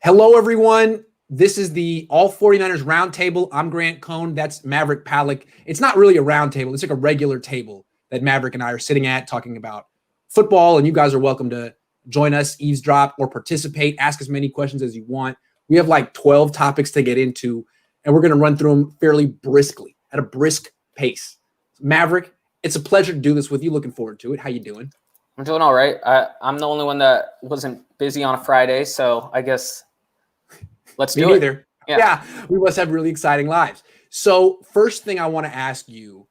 Hello, everyone. This is the All 49ers Roundtable. I'm Grant Cohn. That's Maverick Pallack. It's not really a roundtable. It's like a regular table that Maverick and I are sitting at talking about football, and you guys are welcome to join us, eavesdrop, or participate. Ask as many questions as you want. We have like 12 topics to get into, and we're going to run through them fairly briskly, at a brisk pace. Maverick, it's a pleasure to do this with you. Looking forward to it. How you doing? I'm doing all right. I'm the only one that wasn't busy on a Friday, so I guess let's do it. Yeah, we must have really exciting lives. So first thing I want to ask you,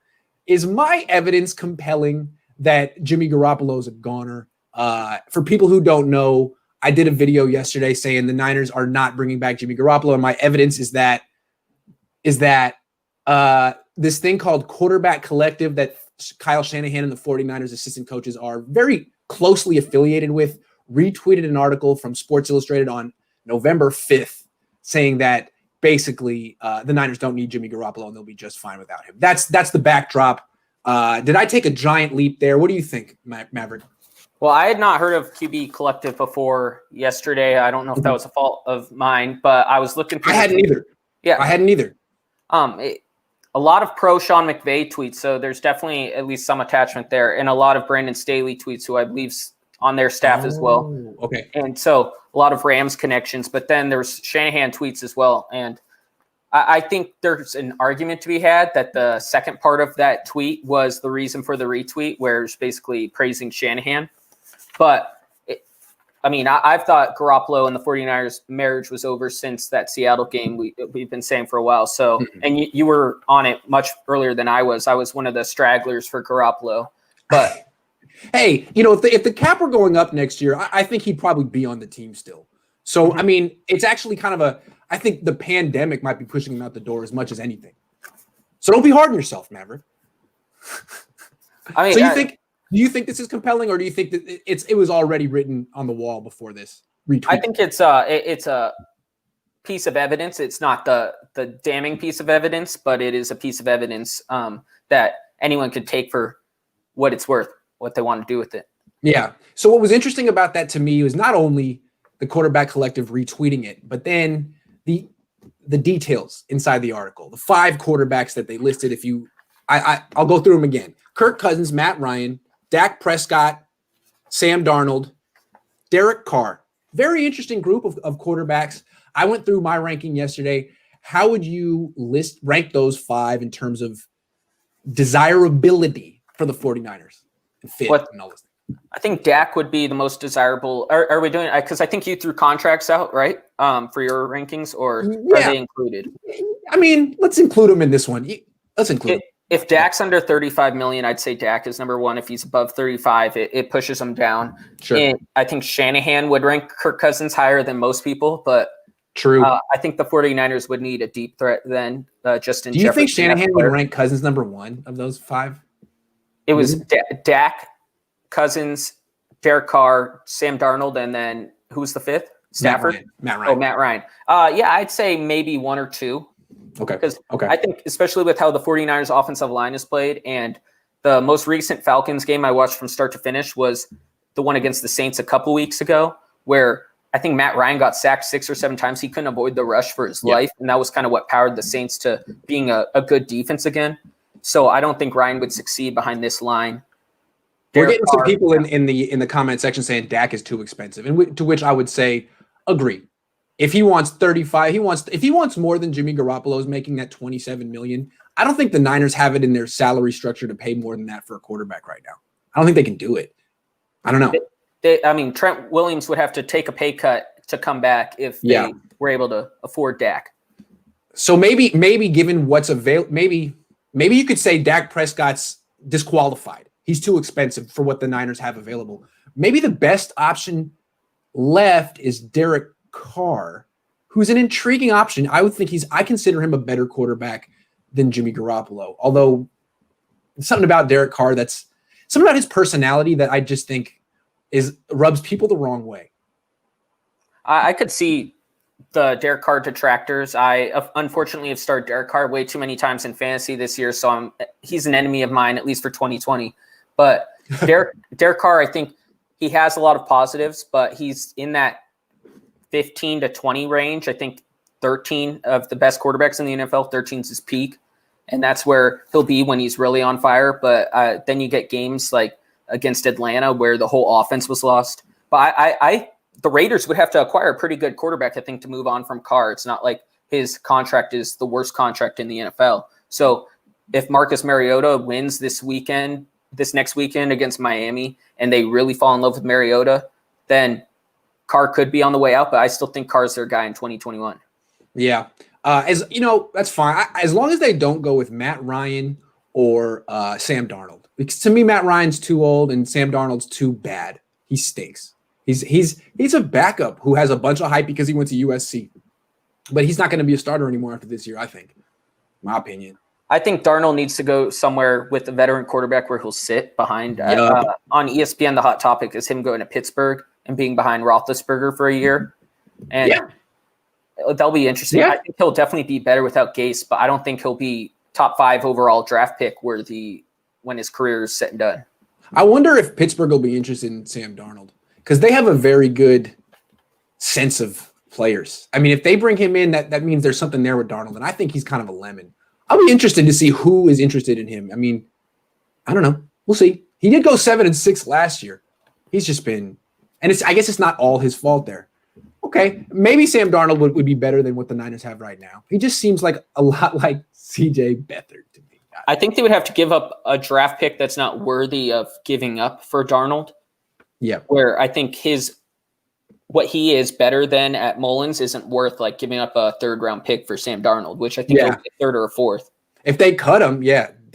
is my evidence compelling that Jimmy Garoppolo is a goner? For people who don't know, I did a video yesterday saying the Niners are not bringing back Jimmy Garoppolo, and my evidence is that this thing called Quarterback Collective that Kyle Shanahan and the 49ers assistant coaches are very closely affiliated with retweeted an article from Sports Illustrated on November 5th saying that basically the Niners don't need Jimmy Garoppolo and they'll be just fine without him. That's the backdrop. Did I take a giant leap there? What do you think, Maverick? Well, I had not heard of QB Collective before yesterday. I don't know if that was a fault of mine, but I was looking for I hadn't either. Yeah. I hadn't either. A lot of pro Sean McVay tweets, so there's definitely at least some attachment there, and a lot of Brandon Staley tweets, who I believe's on their staff as well. Okay. And so a lot of Rams connections, but then there's Shanahan tweets as well. And I think there's an argument to be had that the second part of that tweet was the reason for the retweet, where it's basically praising Shanahan. But I've thought Garoppolo and the 49ers marriage was over since that Seattle game we've been saying for a while. So, and you were on it much earlier than I was. I was one of the stragglers for Garoppolo. But hey, if the cap were going up next year, I think he'd probably be on the team still. So, it's actually kind of I think the pandemic might be pushing him out the door as much as anything. So don't be hard on yourself, Maverick. Do you think this is compelling, or do you think that it was already written on the wall before this retweet? I think it's a piece of evidence. It's not the damning piece of evidence, but it is a piece of evidence that anyone could take for what it's worth, what they want to do with it. Yeah. So what was interesting about that to me was not only the Quarterback Collective retweeting it, but then the details inside the article, the 5 quarterbacks that they listed. I'll go through them again: Kirk Cousins, Matt Ryan, Dak Prescott, Sam Darnold, Derek Carr. Very interesting group of quarterbacks. I went through my ranking yesterday. How would you rank those 5 in terms of desirability for the 49ers and fit and all this? I think Dak would be the most desirable. Are we doing – because I think you threw contracts out, right, for your rankings, or are they included? Let's include them in this one. Let's include them. If Dak's under $35 million, I'd say Dak is number 1. If he's above 35, it pushes him down. Sure. And I think Shanahan would rank Kirk Cousins higher than most people, but true. I think the 49ers would need a deep threat then, just in. Do you think Shanahan would rank Cousins number 1 of those 5? It was Dak, Cousins, Derek Carr, Sam Darnold, and then who's the 5th? Stafford? Matt Ryan. Oh, Matt Ryan. Yeah, I'd say maybe 1 or 2. Okay. Because I think, especially with how the 49ers offensive line is played, and the most recent Falcons game I watched from start to finish was the one against the Saints a couple weeks ago, where I think Matt Ryan got sacked 6 or 7 times. He couldn't avoid the rush for his life, and that was kind of what powered the Saints to being a good defense again. So I don't think Ryan would succeed behind this line. We're getting some people in the comment section saying Dak is too expensive, and to which I would say, agree. If he wants 35, if he wants more than Jimmy Garoppolo is making, that $27 million, I don't think the Niners have it in their salary structure to pay more than that for a quarterback right now. I don't think they can do it. I don't know. Trent Williams would have to take a pay cut to come back if they were able to afford Dak. So maybe given what's available, maybe you could say Dak Prescott's disqualified. He's too expensive for what the Niners have available. Maybe the best option left is Derek Carr, who's an intriguing option. I consider him a better quarterback than Jimmy Garoppolo. Although something about Derek Carr, that's something about his personality that I just think rubs people the wrong way. I could see the Derek Carr detractors. I unfortunately have started Derek Carr way too many times in fantasy this year, so he's an enemy of mine, at least for 2020. But Derek Carr, I think he has a lot of positives, but he's in that 15 to 20 range. I think 13 of the best quarterbacks in the NFL, 13 is his peak. And that's where he'll be when he's really on fire. But then you get games like against Atlanta where the whole offense was lost. But the Raiders would have to acquire a pretty good quarterback, I think, to move on from Carr. It's not like his contract is the worst contract in the NFL. So if Marcus Mariota wins this next weekend against Miami, and they really fall in love with Mariota, then Carr could be on the way out. But I still think Carr's their guy in 2021. Yeah. As you know, that's fine. As long as they don't go with Matt Ryan or Sam Darnold. Because to me, Matt Ryan's too old and Sam Darnold's too bad. He stinks. He's a backup who has a bunch of hype because he went to USC. But he's not going to be a starter anymore after this year, I think. My opinion. I think Darnold needs to go somewhere with a veteran quarterback where he'll sit behind. On ESPN, the hot topic is him going to Pittsburgh and being behind Roethlisberger for a year. And that'll be interesting. Yeah. I think he'll definitely be better without Gase, but I don't think he'll be top 5 overall draft pick worthy when his career is set and done. I wonder if Pittsburgh will be interested in Sam Darnold because they have a very good sense of players. I mean, if they bring him in, that means there's something there with Darnold, and I think he's kind of a lemon. I'll be interested to see who is interested in him. I mean, I don't know. We'll see. He did go 7-6 last year. He's just been, and I guess it's not all his fault there. Okay, maybe Sam Darnold would be better than what the Niners have right now. He just seems like a lot like C.J. Beathard to me. I think they would have to give up a draft pick that's not worthy of giving up for Darnold. Yeah. Where I think what he is better than at Mullens isn't worth like giving up a 3rd-round pick for Sam Darnold, which I think will be a 3rd or a 4th. If they cut him,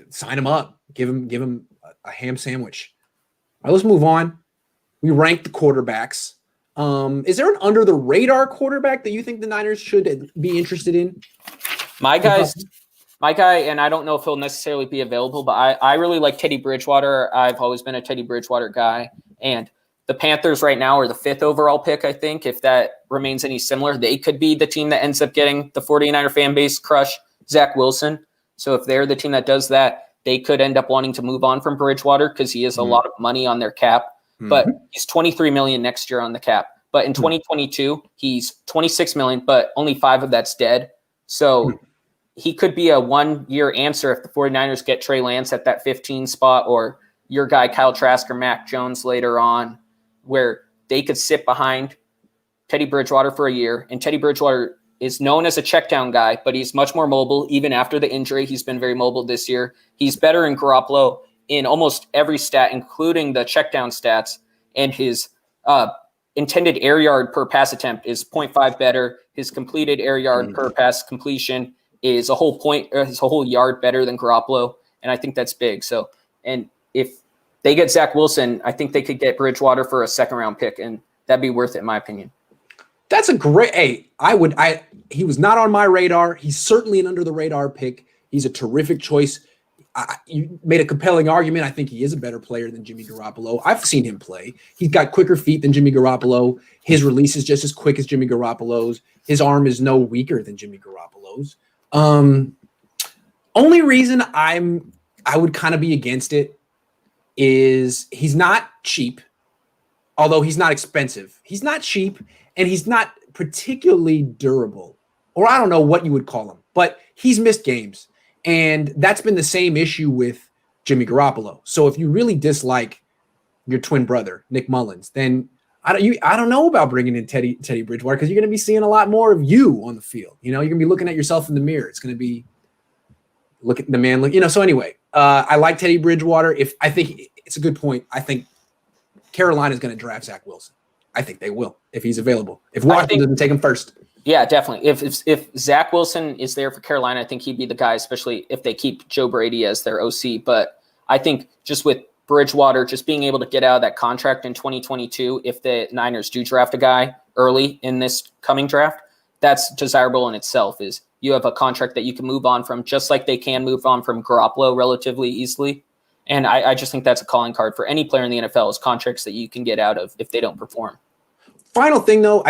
sign him up. Give him a ham sandwich. All right, let's move on. We ranked the quarterbacks. Is there an under-the-radar quarterback that you think the Niners should be interested in? My guy, and I don't know if he'll necessarily be available, but I really like Teddy Bridgewater. I've always been a Teddy Bridgewater guy. And the Panthers right now are the 5th overall pick, I think. If that remains any similar, they could be the team that ends up getting the 49er fan base crush Zach Wilson. So if they're the team that does that, they could end up wanting to move on from Bridgewater because he has a lot of money on their cap. But he's $23 million next year on the cap. But in 2022, he's $26 million, but only 5 of that's dead. So he could be a 1-year answer if the 49ers get Trey Lance at that 15 spot or your guy Kyle Trask or Mac Jones later on, where they could sit behind Teddy Bridgewater for a year. And Teddy Bridgewater is known as a check down guy, but he's much more mobile. Even after the injury, he's been very mobile this year. He's better in Garoppolo in almost every stat, including the check down stats. And his intended air yard per pass attempt is 0.5 better. His completed air yard per pass completion is a whole yard better than Garoppolo. And I think that's big. So, and if they get Zach Wilson, I think they could get Bridgewater for a 2nd-round pick, and that'd be worth it in my opinion. That's a great. Hey, he was not on my radar. He's certainly an under the radar pick. He's a terrific choice. You made a compelling argument. I think he is a better player than Jimmy Garoppolo. I've seen him play. He's got quicker feet than Jimmy Garoppolo. His release is just as quick as Jimmy Garoppolo's. His arm is no weaker than Jimmy Garoppolo's. Only reason I would kind of be against it is he's not cheap, although he's not expensive. He's not cheap, and he's not particularly durable, or I don't know what you would call him, but he's missed games. And that's been the same issue with Jimmy Garoppolo. So if you really dislike your twin brother, Nick Mullens, then I don't know about bringing in Teddy Bridgewater because you're going to be seeing a lot more of you on the field. You know, you're going to be looking at yourself in the mirror. It's going to be look at the man. So anyway, I like Teddy Bridgewater. I think it's a good point. I think Carolina is going to draft Zach Wilson. I think they will if he's available. If Washington doesn't take him first. Yeah, definitely. If Zach Wilson is there for Carolina, I think he'd be the guy, especially if they keep Joe Brady as their OC. But I think just with Bridgewater, just being able to get out of that contract in 2022, if the Niners do draft a guy early in this coming draft, that's desirable in itself. Is you have a contract that you can move on from, just like they can move on from Garoppolo relatively easily. And I just think that's a calling card for any player in the NFL is contracts that you can get out of if they don't perform. Final thing, though,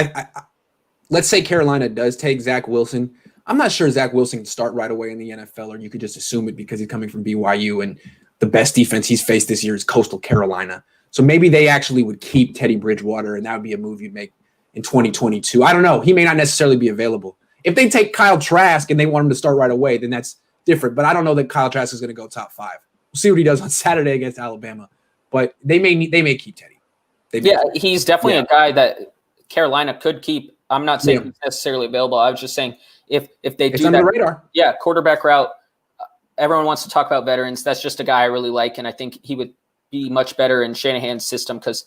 let's say Carolina does take Zach Wilson. I'm not sure Zach Wilson can start right away in the NFL, or you could just assume it because he's coming from BYU and the best defense he's faced this year is Coastal Carolina. So maybe they actually would keep Teddy Bridgewater, and that would be a move you'd make. in 2022. I don't know. He may not necessarily be available. If they take Kyle Trask and they want him to start right away, then that's different. But I don't know that Kyle Trask is going to go top 5. We'll see what he does on Saturday against Alabama. But they may keep Teddy. He's definitely a guy that Carolina could keep. I'm not saying he's necessarily available. I was just saying if they do under the radar. Yeah, quarterback route. Everyone wants to talk about veterans. That's just a guy I really like, and I think he would be much better in Shanahan's system because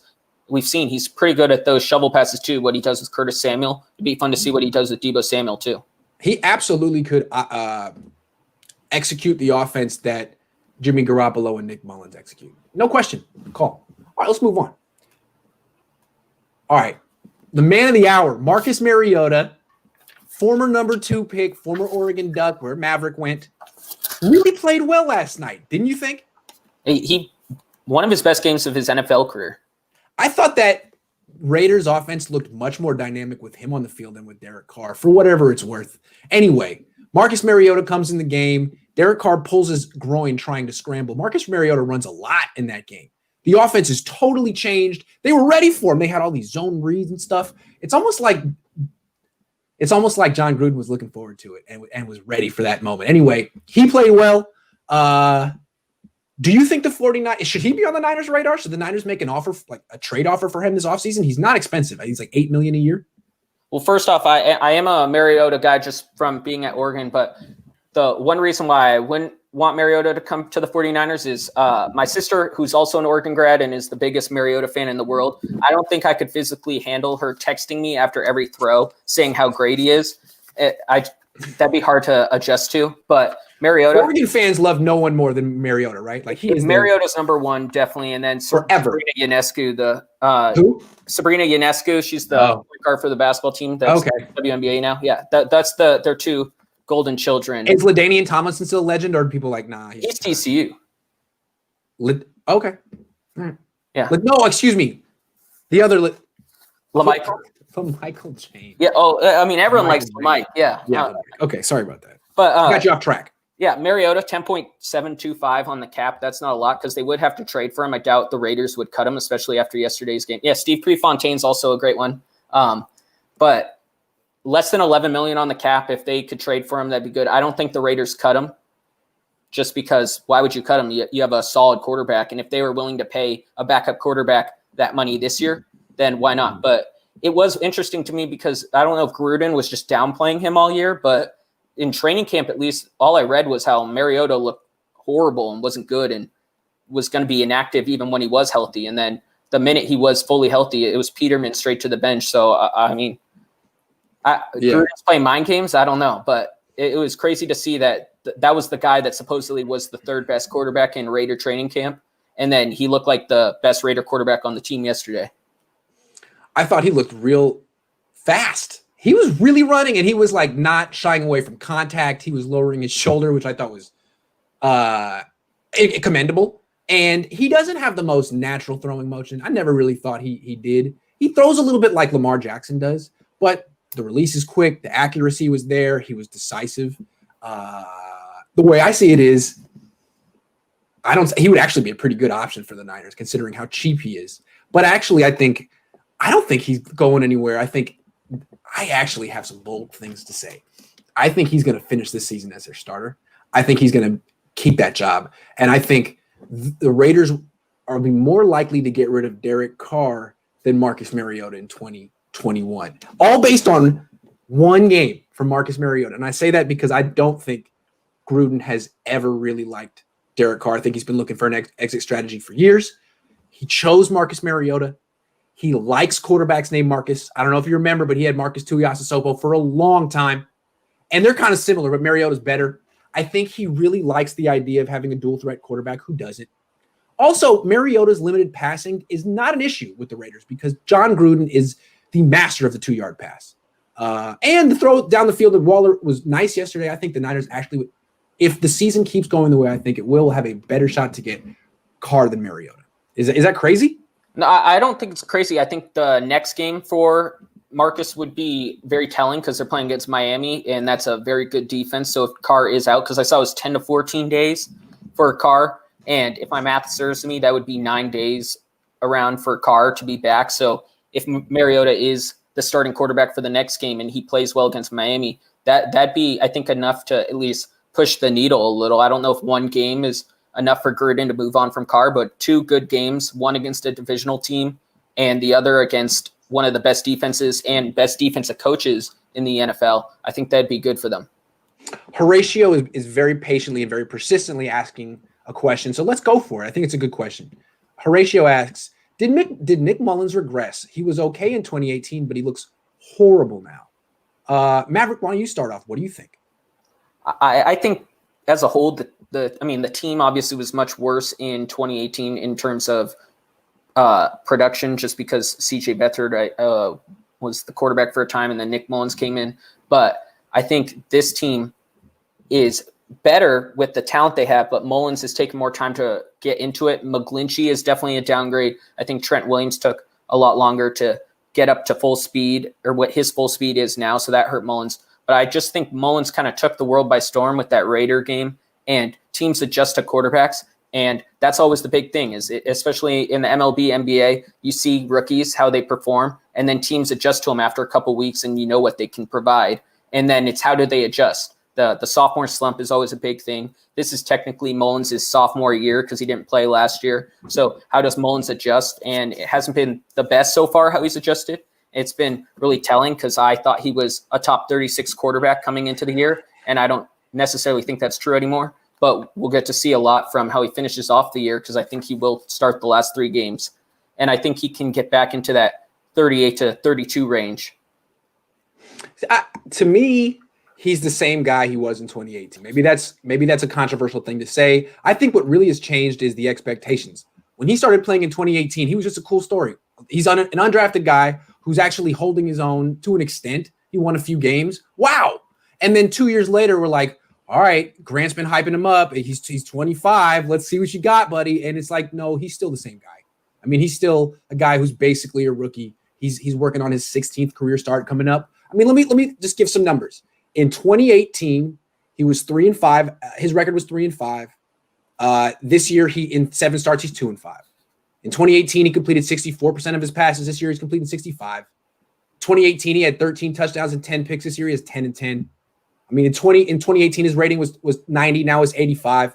we've seen he's pretty good at those shovel passes too. What he does with Curtis Samuel. It'd be fun to see what he does with Debo Samuel too. He absolutely could execute the offense that Jimmy Garoppolo and Nick Mullens execute. No question. Call. All right, let's move on. All right. The man of the hour, Marcus Mariota, former number 2 pick, former Oregon Duck, where Maverick went, really played well last night, didn't you think? He one of his best games of his NFL career. I thought that Raiders offense looked much more dynamic with him on the field than with Derek Carr, for whatever it's worth. Anyway, Marcus Mariota comes in the game. Derek Carr pulls his groin trying to scramble. Marcus Mariota runs a lot in that game. The offense is totally changed. They were ready for him. They had all these zone reads and stuff. It's almost like John Gruden was looking forward to it and was ready for that moment. Anyway, he played well. Do you think the 49ers, should he be on the Niners' radar? Should the Niners make an offer, like a trade offer for him this offseason? He's not expensive. I think he's like $8 million a year. Well, first off, I am a Mariota guy just from being at Oregon, but the one reason why I wouldn't want Mariota to come to the 49ers is my sister, who's also an Oregon grad and is the biggest Mariota fan in the world. I don't think I could physically handle her texting me after every throw saying how great he is. That'd be hard to adjust to, but Mariota. Oregon fans love no one more than Mariota, right? Like Mariota's number 1, definitely, and then forever. Sabrina Ionescu, who? Sabrina Ionescu, she's the point guard for the basketball team. That's WNBA now. Yeah, that's their 2 golden children. Is LaDainian Tomlinson still a legend, or are people like, nah? He's TCU. Okay. Right. Yeah. No, excuse me. The other LaMichael James. Yeah. Oh, I mean, everyone likes Mike. Yeah. Yeah. Okay. Sorry about that. But got you off track. Yeah, Mariota 10.725 on the cap. That's not a lot because they would have to trade for him. I doubt the Raiders would cut him, especially after yesterday's game. Yeah, Steve Prefontaine's also a great one. But less than $11 million on the cap. If they could trade for him, that'd be good. I don't think the Raiders cut him just because why would you cut him? You have a solid quarterback. And if they were willing to pay a backup quarterback that money this year, then why not? But it was interesting to me because I don't know if Gruden was just downplaying him all year, but in training camp, at least, all I read was how Mariota looked horrible and wasn't good and was going to be inactive even when he was healthy. And then the minute he was fully healthy, it was Peterman straight to the bench. So, Gruden's playing mind games. I don't know, but it was crazy to see that that was the guy that supposedly was the 3rd best quarterback in Raider training camp. And then he looked like the best Raider quarterback on the team yesterday. I thought he looked real fast. He was really running, and he was like not shying away from contact. He was lowering his shoulder, which I thought was commendable. And he doesn't have the most natural throwing motion. I never really thought he did. He throws a little bit like Lamar Jackson does, but the release is quick. The accuracy was there. He was decisive. The way I see it is, he would actually be a pretty good option for the Niners, considering how cheap he is. But actually, I don't think he's going anywhere. I actually have some bold things to say. I think he's going to finish this season as their starter. I think he's going to keep that job. And I think the Raiders are more likely to get rid of Derek Carr than Marcus Mariota in 2021. All based on one game from Marcus Mariota. And I say that because I don't think Gruden has ever really liked Derek Carr. I think he's been looking for an exit strategy for years. He chose Marcus Mariota. He likes quarterbacks named Marcus. I don't know if you remember, but he had Marcus Tuiasosopo for a long time. And they're kind of similar, but Mariota's better. I think he really likes the idea of having a dual threat quarterback. Who doesn't? Also, Mariota's limited passing is not an issue with the Raiders because John Gruden is the master of the 2-yard pass. And the throw down the field of Waller was nice yesterday. I think the Niners actually, if the season keeps going the way I think it will, have a better shot to get Carr than Mariota. Is that crazy? No, I don't think it's crazy. I think the next game for Marcus would be very telling because they're playing against Miami, and that's a very good defense. So if Carr is out, because I saw it was 10 to 14 days for Carr, and if my math serves me, that would be 9 days around for Carr to be back. So if Mariota is the starting quarterback for the next game and he plays well against Miami, that'd be, I think, enough to at least push the needle a little. I don't know if one game is enough for Gruden to move on from Carr, but 2 good games, one against a divisional team and the other against one of the best defenses and best defensive coaches in the NFL, I think that'd be good for them. Horatio is very patiently and very persistently asking a question, so let's go for it. I think it's a good question. Horatio asks, did Nick Mullens regress? He was okay in 2018, but he looks horrible now. Maverick, why don't you start off? What do you think? I think as a whole, the team obviously was much worse in 2018 in terms of production, just because CJ Beathard was the quarterback for a time and then Nick Mullens came in. But I think this team is better with the talent they have, but Mullens has taken more time to get into it. McGlinchey is definitely a downgrade. I think Trent Williams took a lot longer to get up to full speed, or what his full speed is now, so that hurt Mullens. But I just think Mullens kind of took the world by storm with that Raider game, and teams adjust to quarterbacks. And that's always the big thing, especially in the MLB, NBA, you see rookies, how they perform, and then teams adjust to them after a couple weeks and you know what they can provide. And then it's how do they adjust? The sophomore slump is always a big thing. This is technically Mullens' sophomore year because he didn't play last year. So how does Mullens adjust? And it hasn't been the best so far how he's adjusted. It's been really telling because I thought he was a top 36 quarterback coming into the year, and I don't necessarily think that's true anymore. But we'll get to see a lot from how he finishes off the year because I think he will start the last 3 games. And I think he can get back into that 38 to 32 range. To me, he's the same guy he was in 2018. Maybe that's a controversial thing to say. I think what really has changed is the expectations. When he started playing in 2018, he was just a cool story. He's an undrafted guy who's actually holding his own to an extent. He won a few games. Wow. And then 2 years later, we're like, all right, Grant's been hyping him up. He's 25. Let's see what you got, buddy. And it's like, no, he's still the same guy. I mean, he's still a guy who's basically a rookie. He's working on his 16th career start coming up. I mean, let me just give some numbers. In 2018, he was 3-5. His record was 3-5. This year, in 7 starts, he's 2-5. In 2018, he completed 64% of his passes. This year, he's completing 65. 2018, he had 13 touchdowns and 10 picks. This year, he has 10-10. I mean, in 2018, his rating was 90. Now it's 85.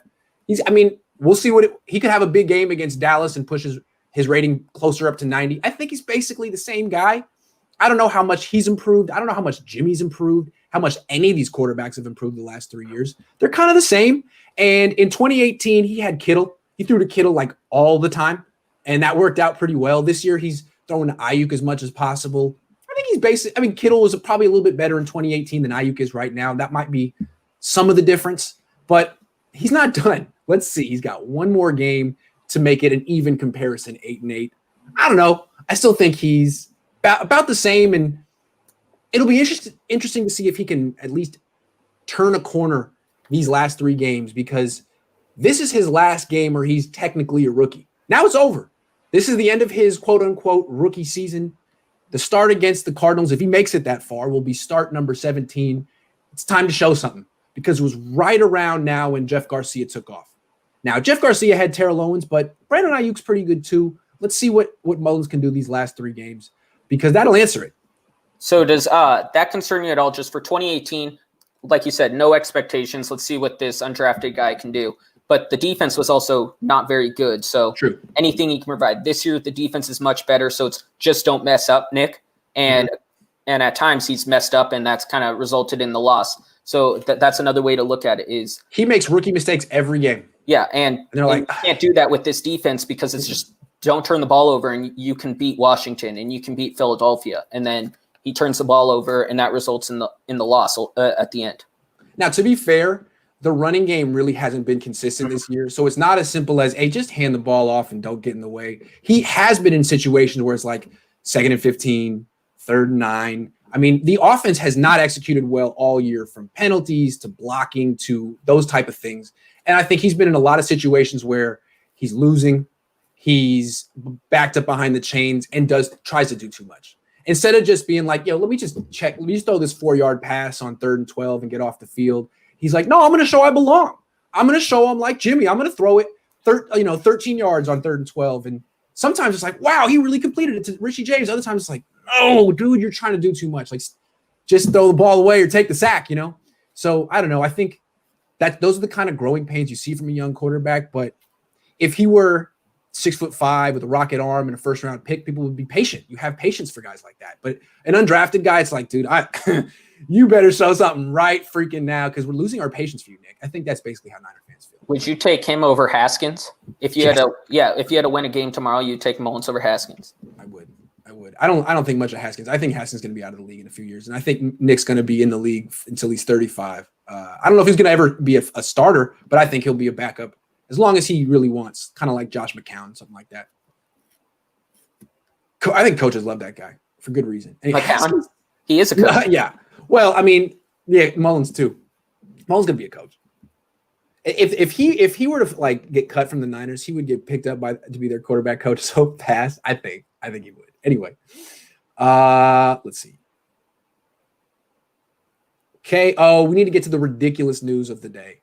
We'll see he could have a big game against Dallas and push his rating closer up to 90. I think he's basically the same guy. I don't know how much he's improved. I don't know how much Jimmy's improved, how much any of these quarterbacks have improved the last 3 years. They're kind of the same. And in 2018, he had Kittle. He threw to Kittle like all the time, and that worked out pretty well. This year, he's throwing to Ayuk as much as possible. I think Kittle was probably a little bit better in 2018 than Ayuk is right now. That might be some of the difference, but he's not done. Let's see. He's got one more game to make it an even comparison, 8-8. I don't know. I still think he's about the same, and it'll be interesting to see if he can at least turn a corner these last 3 games, because this is his last game where he's technically a rookie. Now it's over. This is the end of his quote-unquote rookie season. The start against the Cardinals, if he makes it that far, will be start number 17. It's time to show something, because it was right around now when Jeff Garcia took off. Now, Jeff Garcia had Terrell Owens, but Brandon Ayuk's pretty good too. Let's see what Mullens can do these last 3 games, because that'll answer it. So does that concern you at all? Just for 2018, like you said, no expectations. Let's see what this undrafted guy can do. But the defense was also not very good. So True. Anything he can provide. This year, the defense is much better. So it's just don't mess up, Nick. And at times he's messed up, and that's kind of resulted in the loss. So that's another way to look at it is he makes rookie mistakes every game. Yeah, and they're like, you can't do that with this defense, because it's just don't turn the ball over, and you can beat Washington and you can beat Philadelphia. And then he turns the ball over, and that results in the loss at the end. Now, to be fair, the running game really hasn't been consistent this year. So it's not as simple as, hey, just hand the ball off and don't get in the way. He has been in situations where it's like 2nd and 15, 3rd and 9. I mean, the offense has not executed well all year, from penalties to blocking to those type of things. And I think he's been in a lot of situations where he's losing, he's backed up behind the chains, and tries to do too much. Instead of just being like, let me just throw this 4-yard pass on 3rd and 12 and get off the field. He's like, no, I'm going to show I belong. I'm going to show I'm like Jimmy. I'm going to throw it 13 yards on 3rd and 12. And sometimes it's like, wow, he really completed it to Richie James. Other times it's like, oh, dude, you're trying to do too much. Like, just throw the ball away or take the sack, you know? So I don't know. I think that those are the kind of growing pains you see from a young quarterback. But if he were 6'5" with a rocket arm and a first round pick, people would be patient. You have patience for guys like that. But an undrafted guy, it's like, dude, you better show something right freaking now because we're losing our patience for you, Nick. I think that's basically how Niner fans feel. Would you take him over Haskins? If you had to win a game tomorrow, you'd take Mullens over Haskins. I would. I don't think much of Haskins. I think Haskins is going to be out of the league in a few years, and I think Nick's going to be in the league until he's 35. I don't know if he's going to ever be a starter, but I think he'll be a backup as long as he really wants, kind of like Josh McCown, something like that. I think coaches love that guy for good reason. And McCown, he is a coach. Yeah. Well, I mean, yeah, Mullens too. Mullens going to be a coach. If he were to like get cut from the Niners, he would get picked up to be their quarterback coach so fast. I think he would. Anyway, let's see. Okay. Oh, we need to get to the ridiculous news of the day.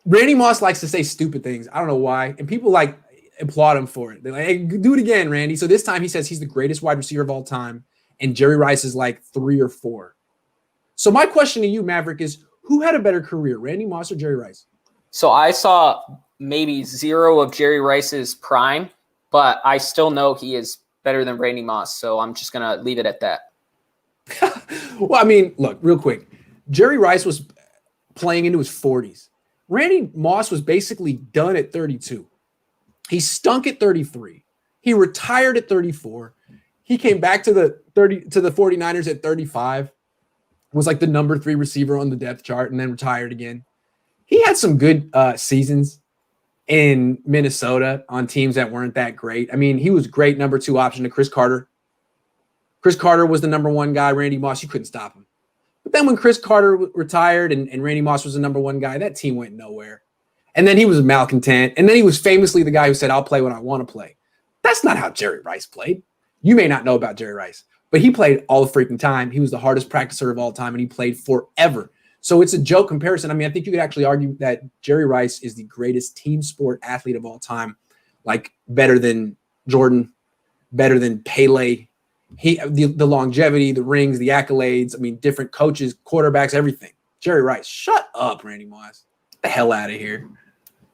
Randy Moss likes to say stupid things. I don't know why, and people like applaud him for it. They're like, "Hey, do it again, Randy." So this time he says he's the greatest wide receiver of all time, and Jerry Rice is like 3 or 4. So my question to you, Maverick, is who had a better career, Randy Moss or Jerry Rice? So I saw maybe 0 of Jerry Rice's prime, but I still know he is better than Randy Moss. So I'm just going to leave it at that. Well, I mean, look, real quick. Jerry Rice was playing into his 40s. Randy Moss was basically done at 32. He stunk at 33. He retired at 34. He came back to the 49ers at 35. Was like the number 3 receiver on the depth chart and then retired again. He had some good seasons in Minnesota on teams that weren't that great. I mean, he was great number 2 option to Chris Carter. Chris Carter was the number 1 guy. Randy Moss, you couldn't stop him. But then when Chris Carter retired and Randy Moss was the number 1 guy, that team went nowhere. And then he was a malcontent. And then he was famously the guy who said, "I'll play when I want to play." That's not how Jerry Rice played. You may not know about Jerry Rice, but he played all the freaking time. He was the hardest practicer of all time, and he played forever. So it's a joke comparison. I mean, I think you could actually argue that Jerry Rice is the greatest team sport athlete of all time, like better than Jordan, better than Pele. The longevity, the rings, the accolades, I mean, different coaches, quarterbacks, everything. Jerry Rice, shut up, Randy Moss. Get the hell out of here. Who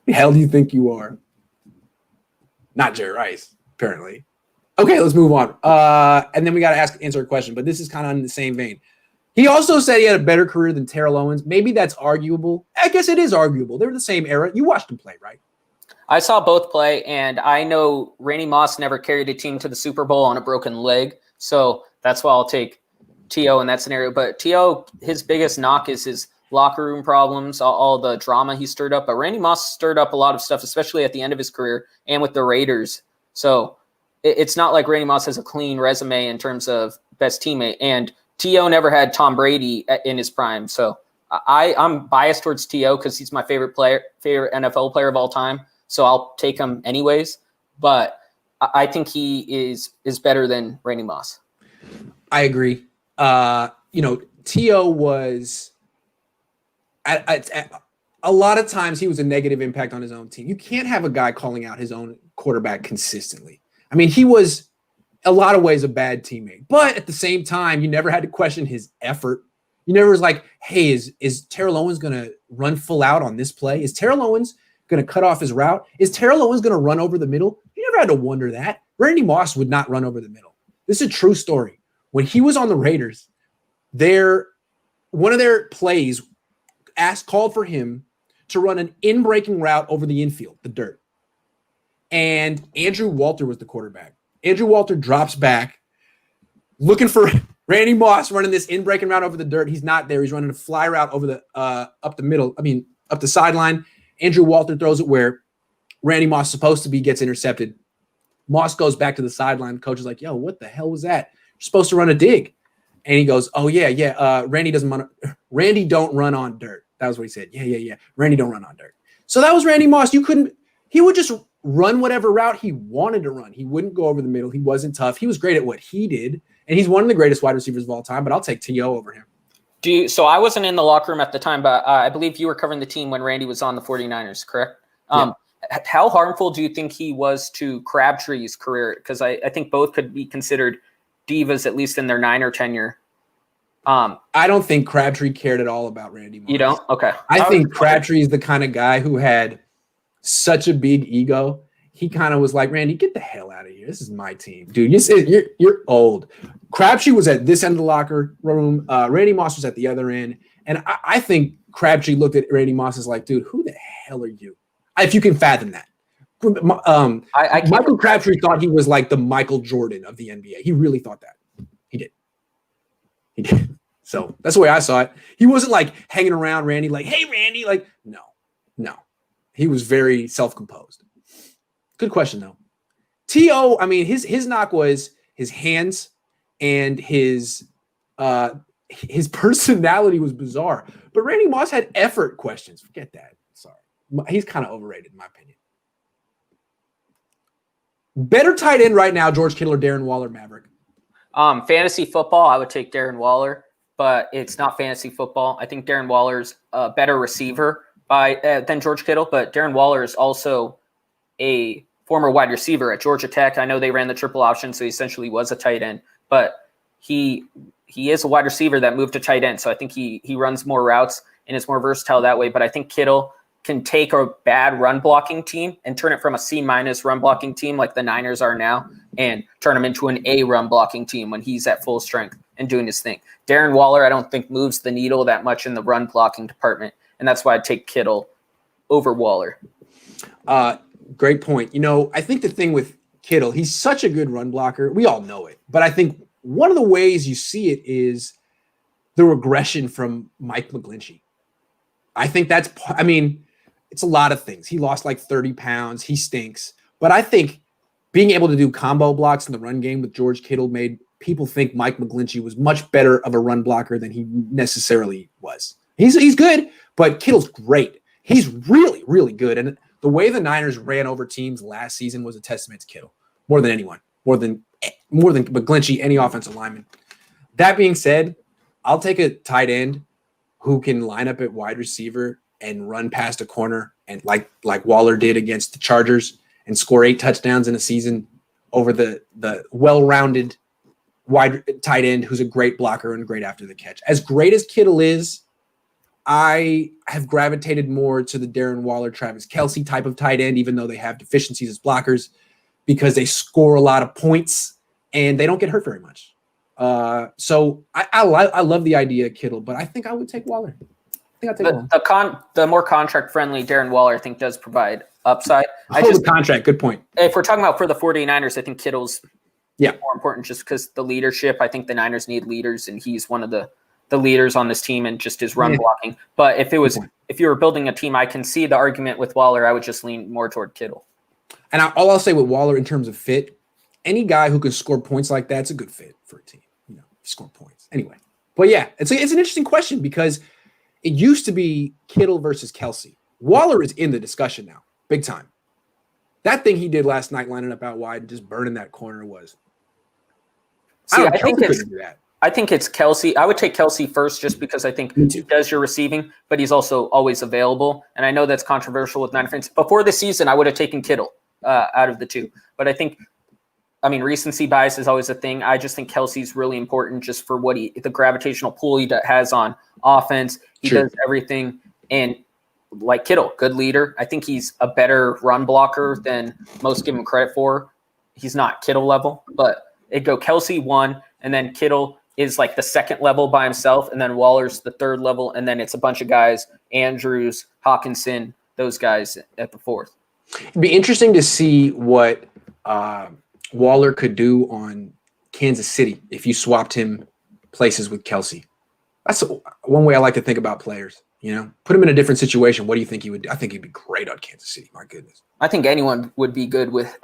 the hell do you think you are? Not Jerry Rice, apparently. Okay, let's move on. And then we got to answer a question, but this is kind of in the same vein. He also said he had a better career than Terrell Owens. Maybe that's arguable. I guess it is arguable. They were the same era. You watched him play, right? I saw both play, and I know Randy Moss never carried a team to the Super Bowl on a broken leg. So that's why I'll take T.O. in that scenario. But T.O., his biggest knock is his locker room problems, all the drama he stirred up. But Randy Moss stirred up a lot of stuff, especially at the end of his career and with the Raiders. So it's not like Randy Moss has a clean resume in terms of best teammate. And T.O. never had Tom Brady in his prime. So I'm biased towards T.O. because he's my favorite NFL player of all time. So I'll take him anyways. But I think he is better than Randy Moss. I agree. T.O. was at a lot of times he was a negative impact on his own team. You can't have a guy calling out his own quarterback consistently. I mean, he was a lot of ways a bad teammate, but at the same time, you never had to question his effort. You never was like, hey, is Terrell Owens going to run full out on this play? Is Terrell Owens going to cut off his route? Is Terrell Owens going to run over the middle? You never had to wonder that. Randy Moss would not run over the middle. This is a true story. When he was on the Raiders, one of their plays called for him to run an in-breaking route over the infield, the dirt. And Andrew Walter was the quarterback. Andrew Walter drops back, looking for Randy Moss running this in-breaking route over the dirt. He's not there. He's running a fly route over the up the sideline. Andrew Walter throws it where Randy Moss is supposed to be, gets intercepted. Moss goes back to the sideline. The coach is like, yo, what the hell was that? You're supposed to run a dig. And he goes, oh, yeah. Randy don't run on dirt. That was what he said. Yeah. Randy don't run on dirt. So that was Randy Moss. He would just run whatever route he wanted to run. He wouldn't go over the middle. He wasn't tough. He was great at what he did. And he's one of the greatest wide receivers of all time, but I'll take T.O. over him. So I wasn't in the locker room at the time, but I believe you were covering the team when Randy was on the 49ers, correct? Yeah. how harmful do you think he was to Crabtree's career? Because I think both could be considered divas, at least in their Niner tenure. I don't think Crabtree cared at all about Randy Moss. You don't? Okay. I think Crabtree is the kind of guy who had such a big ego. He kind of was like, Randy, get the hell out of here. This is my team. Dude, you're old. Crabtree was at this end of the locker room. Randy Moss was at the other end. And I think Crabtree looked at Randy Moss as like, dude, who the hell are you? If you can fathom that. Michael Crabtree thought he was like the Michael Jordan of the NBA. He really thought that. He did. So that's the way I saw it. He wasn't like hanging around Randy like, hey, Randy. Like, no. He was very self-composed. Good question, though. T.O., I mean, his knock was his hands and his personality was bizarre. But Randy Moss had effort questions. Forget that. Sorry. He's kind of overrated, in my opinion. Better tight end right now, George Kittle or Darren Waller, Maverick? Fantasy football, I would take Darren Waller, but it's not fantasy football. I think Darren Waller's a better receiver than George Kittle, but Darren Waller is also a former wide receiver at Georgia Tech. I know they ran the triple option, so he essentially was a tight end, but he is a wide receiver that moved to tight end. So I think he runs more routes and is more versatile that way. But I think Kittle can take a bad run blocking team and turn it from a C- run blocking team like the Niners are now and turn them into an A run blocking team when he's at full strength and doing his thing. Darren Waller, I don't think moves the needle that much in the run blocking department. And that's why I'd take Kittle over Waller. Great point. I think the thing with Kittle, he's such a good run blocker. We all know it. But I think one of the ways you see it is the regression from Mike McGlinchey. I think it's a lot of things. He lost like 30 pounds. He stinks. But I think being able to do combo blocks in the run game with George Kittle made people think Mike McGlinchey was much better of a run blocker than he necessarily was. He's good, but Kittle's great. He's really, really good. And the way the Niners ran over teams last season was a testament to Kittle more than anyone, more than McGlinchey, any offensive lineman. That being said, I'll take a tight end who can line up at wide receiver and run past a corner and like Waller did against the Chargers and score 8 touchdowns in a season over the well-rounded wide tight end who's a great blocker and great after the catch. As great as Kittle is, I have gravitated more to the Darren Waller, Travis Kelce type of tight end, even though they have deficiencies as blockers, because they score a lot of points and they don't get hurt very much. So I love the idea of Kittle, but I think I would take Waller. I think I'll take Waller. The more contract-friendly Darren Waller, I think, does provide upside. The contract, good point. If we're talking about for the 49ers, I think Kittle's more important just because the leadership. I think the Niners need leaders, and he's one of the leaders on this team and just his run blocking. But if you were building a team, I can see the argument with Waller. I would just lean more toward Kittle. And all I'll say with Waller in terms of fit, any guy who can score points like that's a good fit for a team. Score points anyway. But yeah, it's an interesting question because it used to be Kittle versus Kelce. Waller is in the discussion now, big time. That thing he did last night, lining up out wide and just burning that corner was. I think it's Kelce. I would take Kelce first just because I think he does your receiving, but he's also always available. And I know that's controversial with Niner fans. Before the season, I would have taken Kittle out of the two. But I think, recency bias is always a thing. I just think Kelce's really important just for the gravitational pull he has on offense. He does everything. And like Kittle, good leader. I think he's a better run blocker than most give him credit for. He's not Kittle level, but it'd go Kelce 1, and then Kittle is like the second level by himself, and then Waller's the third level, and then it's a bunch of guys, Andrews, Hawkinson, those guys at the fourth. It'd be interesting to see what Waller could do on Kansas City if you swapped him places with Kelce. That's one way I like to think about players. Put him in a different situation. What do you think he would do? I think he'd be great on Kansas City. My goodness. I think anyone would be good with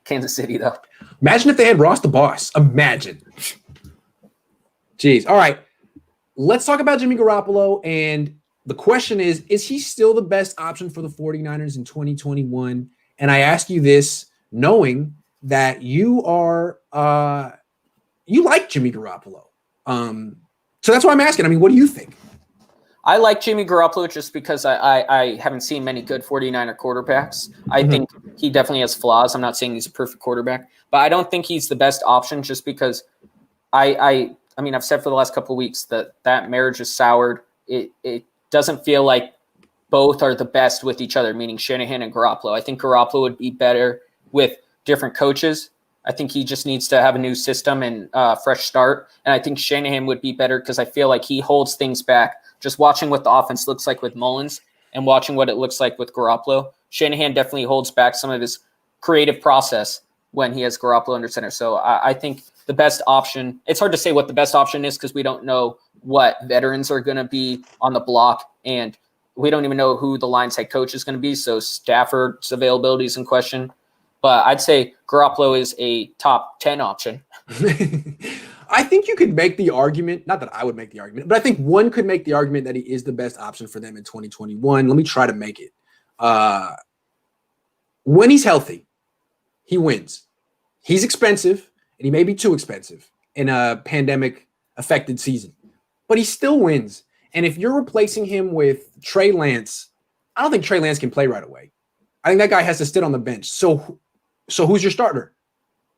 Kansas City, though. Imagine if they had Ross the Boss. Imagine. Jeez. All right. Let's talk about Jimmy Garoppolo. And the question is he still the best option for the 49ers in 2021? And I ask you this knowing that you are you like Jimmy Garoppolo. So that's why I'm asking. What do you think? I like Jimmy Garoppolo just because I haven't seen many good 49er quarterbacks. I think he definitely has flaws. I'm not saying he's a perfect quarterback, but I don't think he's the best option just because I mean, I've said for the last couple of weeks that marriage is soured. It doesn't feel like both are the best with each other, meaning Shanahan and Garoppolo. I think Garoppolo would be better with different coaches. I think he just needs to have a new system and fresh start. And I think Shanahan would be better because I feel like he holds things back. Just watching what the offense looks like with Mullens and watching what it looks like with Garoppolo, Shanahan definitely holds back some of his creative process when he has Garoppolo under center. So I think the best option, it's hard to say what the best option is because we don't know what veterans are going to be on the block, and we don't even know who the Lions head coach is going to be. So Stafford's availability is in question. But I'd say Garoppolo is a top 10 option. I think you could make the argument, not that I would make the argument, but I think one could make the argument that he is the best option for them in 2021. Let me try to make it. When he's healthy, he wins. He's expensive, and he may be too expensive in a pandemic-affected season, but he still wins. And if you're replacing him with Trey Lance, I don't think Trey Lance can play right away. I think that guy has to sit on the bench. So who's your starter?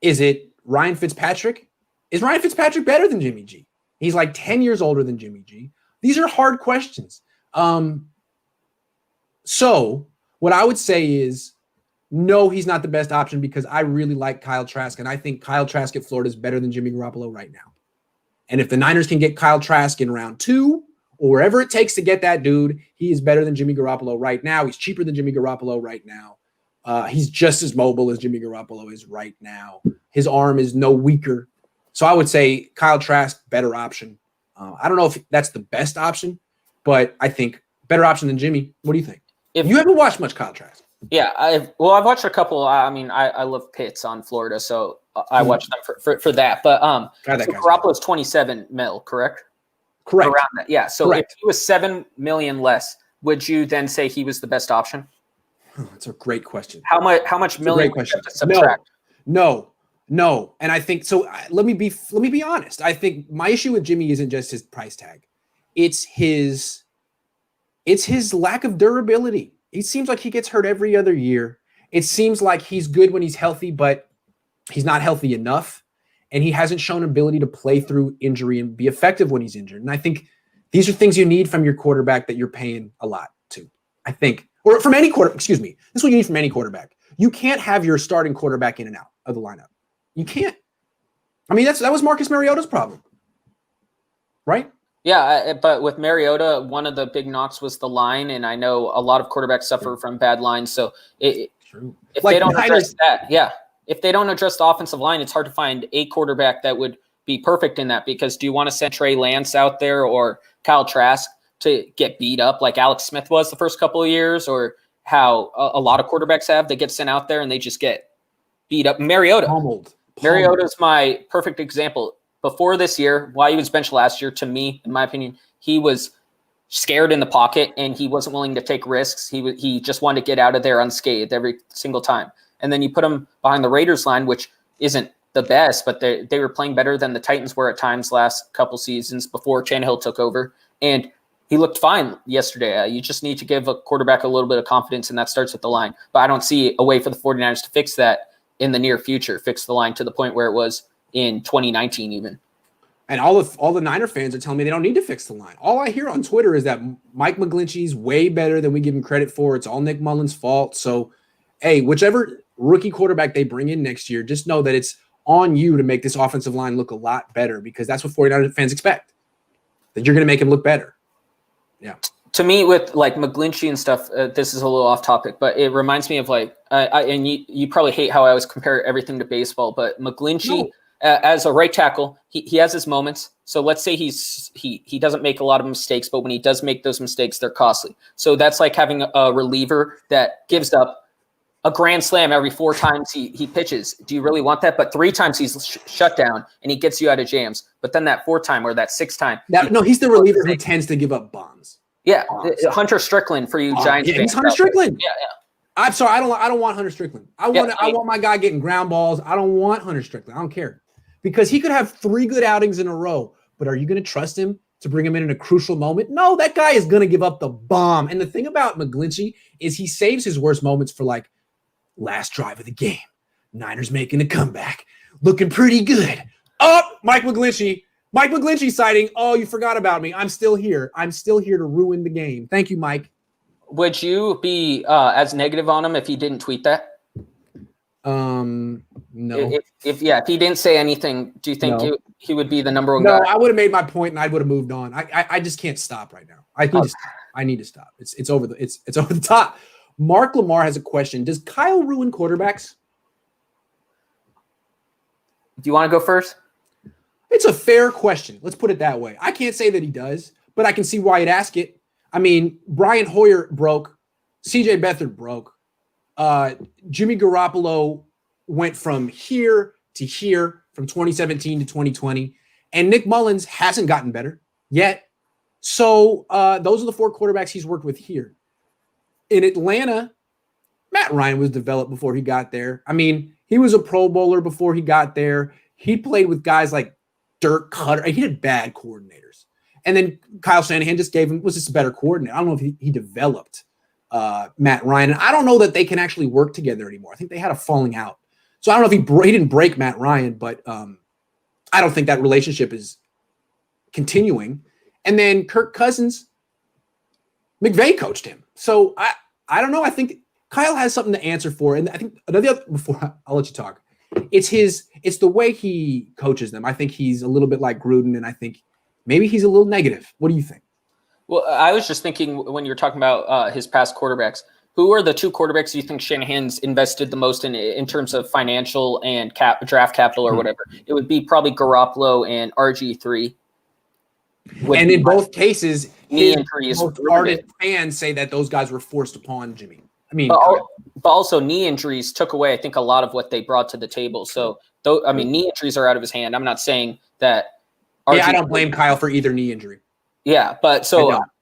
Is it Ryan Fitzpatrick? Is Ryan Fitzpatrick better than Jimmy G? He's like 10 years older than Jimmy G. These are hard questions. So what I would say is, no, he's not the best option because I really like Kyle Trask, and I think Kyle Trask at Florida is better than Jimmy Garoppolo right now. And if the Niners can get Kyle Trask in round 2 or wherever it takes to get that dude, he is better than Jimmy Garoppolo right now. He's cheaper than Jimmy Garoppolo right now. He's just as mobile as Jimmy Garoppolo is right now. His arm is no weaker. So I would say Kyle Trask, better option. I don't know if that's the best option, but I think better option than Jimmy. What do you think? If you haven't watched much Kyle Trask. Yeah, I've watched a couple. I mean, I love Pitts on Florida, so I watched them for that. But so Garoppolo's 27 mil, correct? Correct. Around that, yeah. So correct. If he was $7 million less, would you then say he was the best option? That's a great question. How much million would you have to subtract? No. And I think so. Let me be honest. I think my issue with Jimmy isn't just his price tag; it's his lack of durability. It seems like he gets hurt every other year. It seems like he's good when he's healthy, but he's not healthy enough, and he hasn't shown ability to play through injury and be effective when he's injured. And I think these are things you need from your quarterback that you're paying a lot to. I think, or from any quarter. Excuse me. This is what you need from any quarterback. You can't have your starting quarterback in and out of the lineup. You can't. I mean, that was Marcus Mariota's problem, right? Yeah, but with Mariota, one of the big knocks was the line, and I know a lot of quarterbacks suffer from bad lines. So if they don't address that, if they don't address the offensive line, it's hard to find a quarterback that would be perfect in that. Because do you want to send Trey Lance out there or Kyle Trask to get beat up like Alex Smith was the first couple of years, or how a lot of quarterbacks have? They get sent out there and they just get beat up. Mariota's my perfect example. Before this year, why he was benched last year, to me, in my opinion, he was scared in the pocket and he wasn't willing to take risks. He just wanted to get out of there unscathed every single time. And then you put him behind the Raiders line, which isn't the best, but they were playing better than the Titans were at times last couple seasons before Tannehill took over. And he looked fine yesterday. You just need to give a quarterback a little bit of confidence, and that starts with the line. But I don't see a way for the 49ers to fix that in the near future, fix the line to the point where it was in 2019 even. And all the Niner fans are telling me they don't need to fix the line. All I hear on Twitter is that Mike McGlinchey's way better than we give him credit for. It's all Nick Mullens' fault. So, hey, whichever rookie quarterback they bring in next year, just know that it's on you to make this offensive line look a lot better, because that's what 49er fans expect, that you're going to make him look better. Yeah. To me, with like McGlinchey and stuff, this is a little off topic, but it reminds me of like, and you probably hate how I always compare everything to baseball, but McGlinchey as a right tackle, he has his moments. So let's say he doesn't make a lot of mistakes, but when he does make those mistakes, they're costly. So that's like having a reliever that gives up a grand slam every 4 times he pitches. Do you really want that? But 3 times he's shut down and he gets you out of jams. But then that 4th time or that 6th time. He's the reliever who tends to give up bombs. Yeah, Hunter Strickland for you Giants fans. He's Hunter Strickland. Yeah. I'm sorry, I don't want Hunter Strickland. I want my guy getting ground balls. I don't want Hunter Strickland. I don't care. Because he could have 3 good outings in a row, but are you going to trust him to bring him in a crucial moment. No, that guy is going to give up the bomb. And the thing about McGlinchey is he saves his worst moments for like last drive of the game. Niners making a comeback. Looking pretty good. Oh, Mike McGlinchey. Mike McGlinchey sighting. Oh, you forgot about me. I'm still here. I'm still here to ruin the game. Thank you, Mike. Would you be as negative on him if he didn't tweet that? No. If he didn't say anything, do you think he would be the number one guy? No, I would have made my point and I would have moved on. I just can't stop right now. I need to stop. It's over the top. Mark Lamar has a question. Does Kyle ruin quarterbacks? Do you want to go first? It's a fair question. Let's put it that way. I can't say that he does, but I can see why you'd ask it. I mean, Brian Hoyer broke. CJ Beathard broke. Jimmy Garoppolo went from here to here from 2017 to 2020. And Nick Mullens hasn't gotten better yet. So those are the 4 quarterbacks he's worked with here. In Atlanta, Matt Ryan was developed before he got there. I mean, he was a Pro Bowler before he got there. He played with guys like Dirk Cutter. He had bad coordinators. And then Kyle Shanahan just was just a better coordinator. I don't know if he developed Matt Ryan. And I don't know that they can actually work together anymore. I think they had a falling out. So I don't know if he didn't break Matt Ryan, but I don't think that relationship is continuing. And then Kirk Cousins, McVay coached him. So I don't know. I think Kyle has something to answer for. And I think before I'll let you talk, it's the way he coaches them. I think he's a little bit like Gruden, and I think maybe he's a little negative. What do you think? Well, I was just thinking when you're talking about his past quarterbacks, who are the 2 quarterbacks you think Shanahan's invested the most in terms of financial and draft capital or whatever? It would be probably Garoppolo and RG3. And in both cases, knee injuries. Most ardent fans say that those guys were forced upon Jimmy. I mean, but also knee injuries took away, I think, a lot of what they brought to the table. So, knee injuries are out of his hand. I'm not saying that. I don't blame Kyle for either knee injury. Yeah, but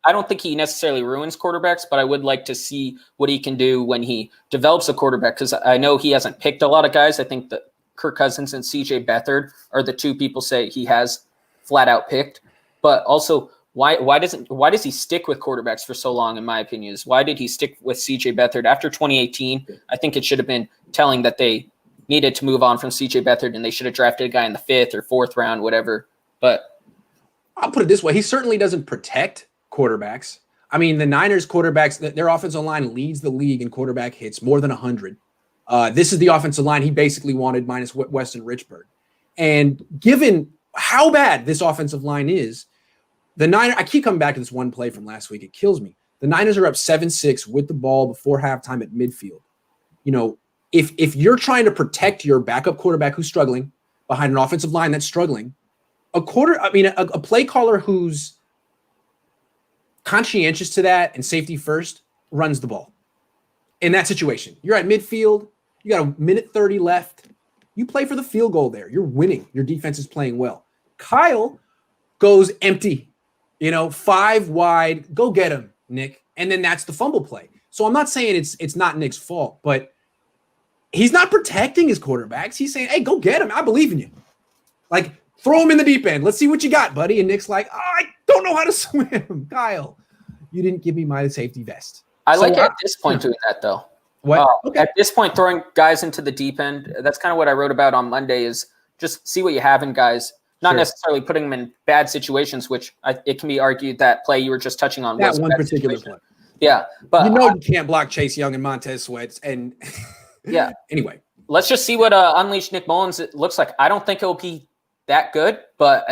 I don't think he necessarily ruins quarterbacks, but I would like to see what he can do when he develops a quarterback, because I know he hasn't picked a lot of guys. I think that Kirk Cousins and CJ Beathard are the 2 people say he has flat out picked. But also, why does he stick with quarterbacks for so long? In my opinion, why did he stick with CJ Beathard after 2018? I think it should have been telling that they needed to move on from CJ Beathard and they should have drafted a guy in the 5th or 4th round, whatever. But I'll put it this way: he certainly doesn't protect quarterbacks. I mean, the Niners quarterbacks, their offensive line leads the league in quarterback hits, more than 100. This is the offensive line he basically wanted, minus Weston Richburg. And given how bad this offensive line is, the Niners, I keep coming back to this one play from last week. It kills me. The Niners are up 7-6 with the ball before halftime at midfield. You know, if you're trying to protect your backup quarterback who's struggling behind an offensive line that's struggling, a play caller who's conscientious to that and safety first runs the ball. In that situation, you're at midfield, you got a minute 30 left. You play for the field goal there. You're winning. Your defense is playing well. Kyle goes empty, 5 wide. Go get him, Nick. And then that's the fumble play. So I'm not saying it's not Nick's fault, but he's not protecting his quarterbacks. He's saying, hey, go get him. I believe in you. Like, throw him in the deep end. Let's see what you got, buddy. And Nick's like, I don't know how to swim. Kyle, you didn't give me my safety vest. At this point doing that, though. What? Okay. At this point, throwing guys into the deep end, that's kind of what I wrote about on Monday, is just see what you have in guys, not necessarily putting them in bad situations, which it can be argued that play you were just touching on that was one particular play. Yeah. But you can't block Chase Young and Montez Sweat. And yeah. Anyway. Let's just see what Unleashed Nick Mullens looks like. I don't think it'll be that good, but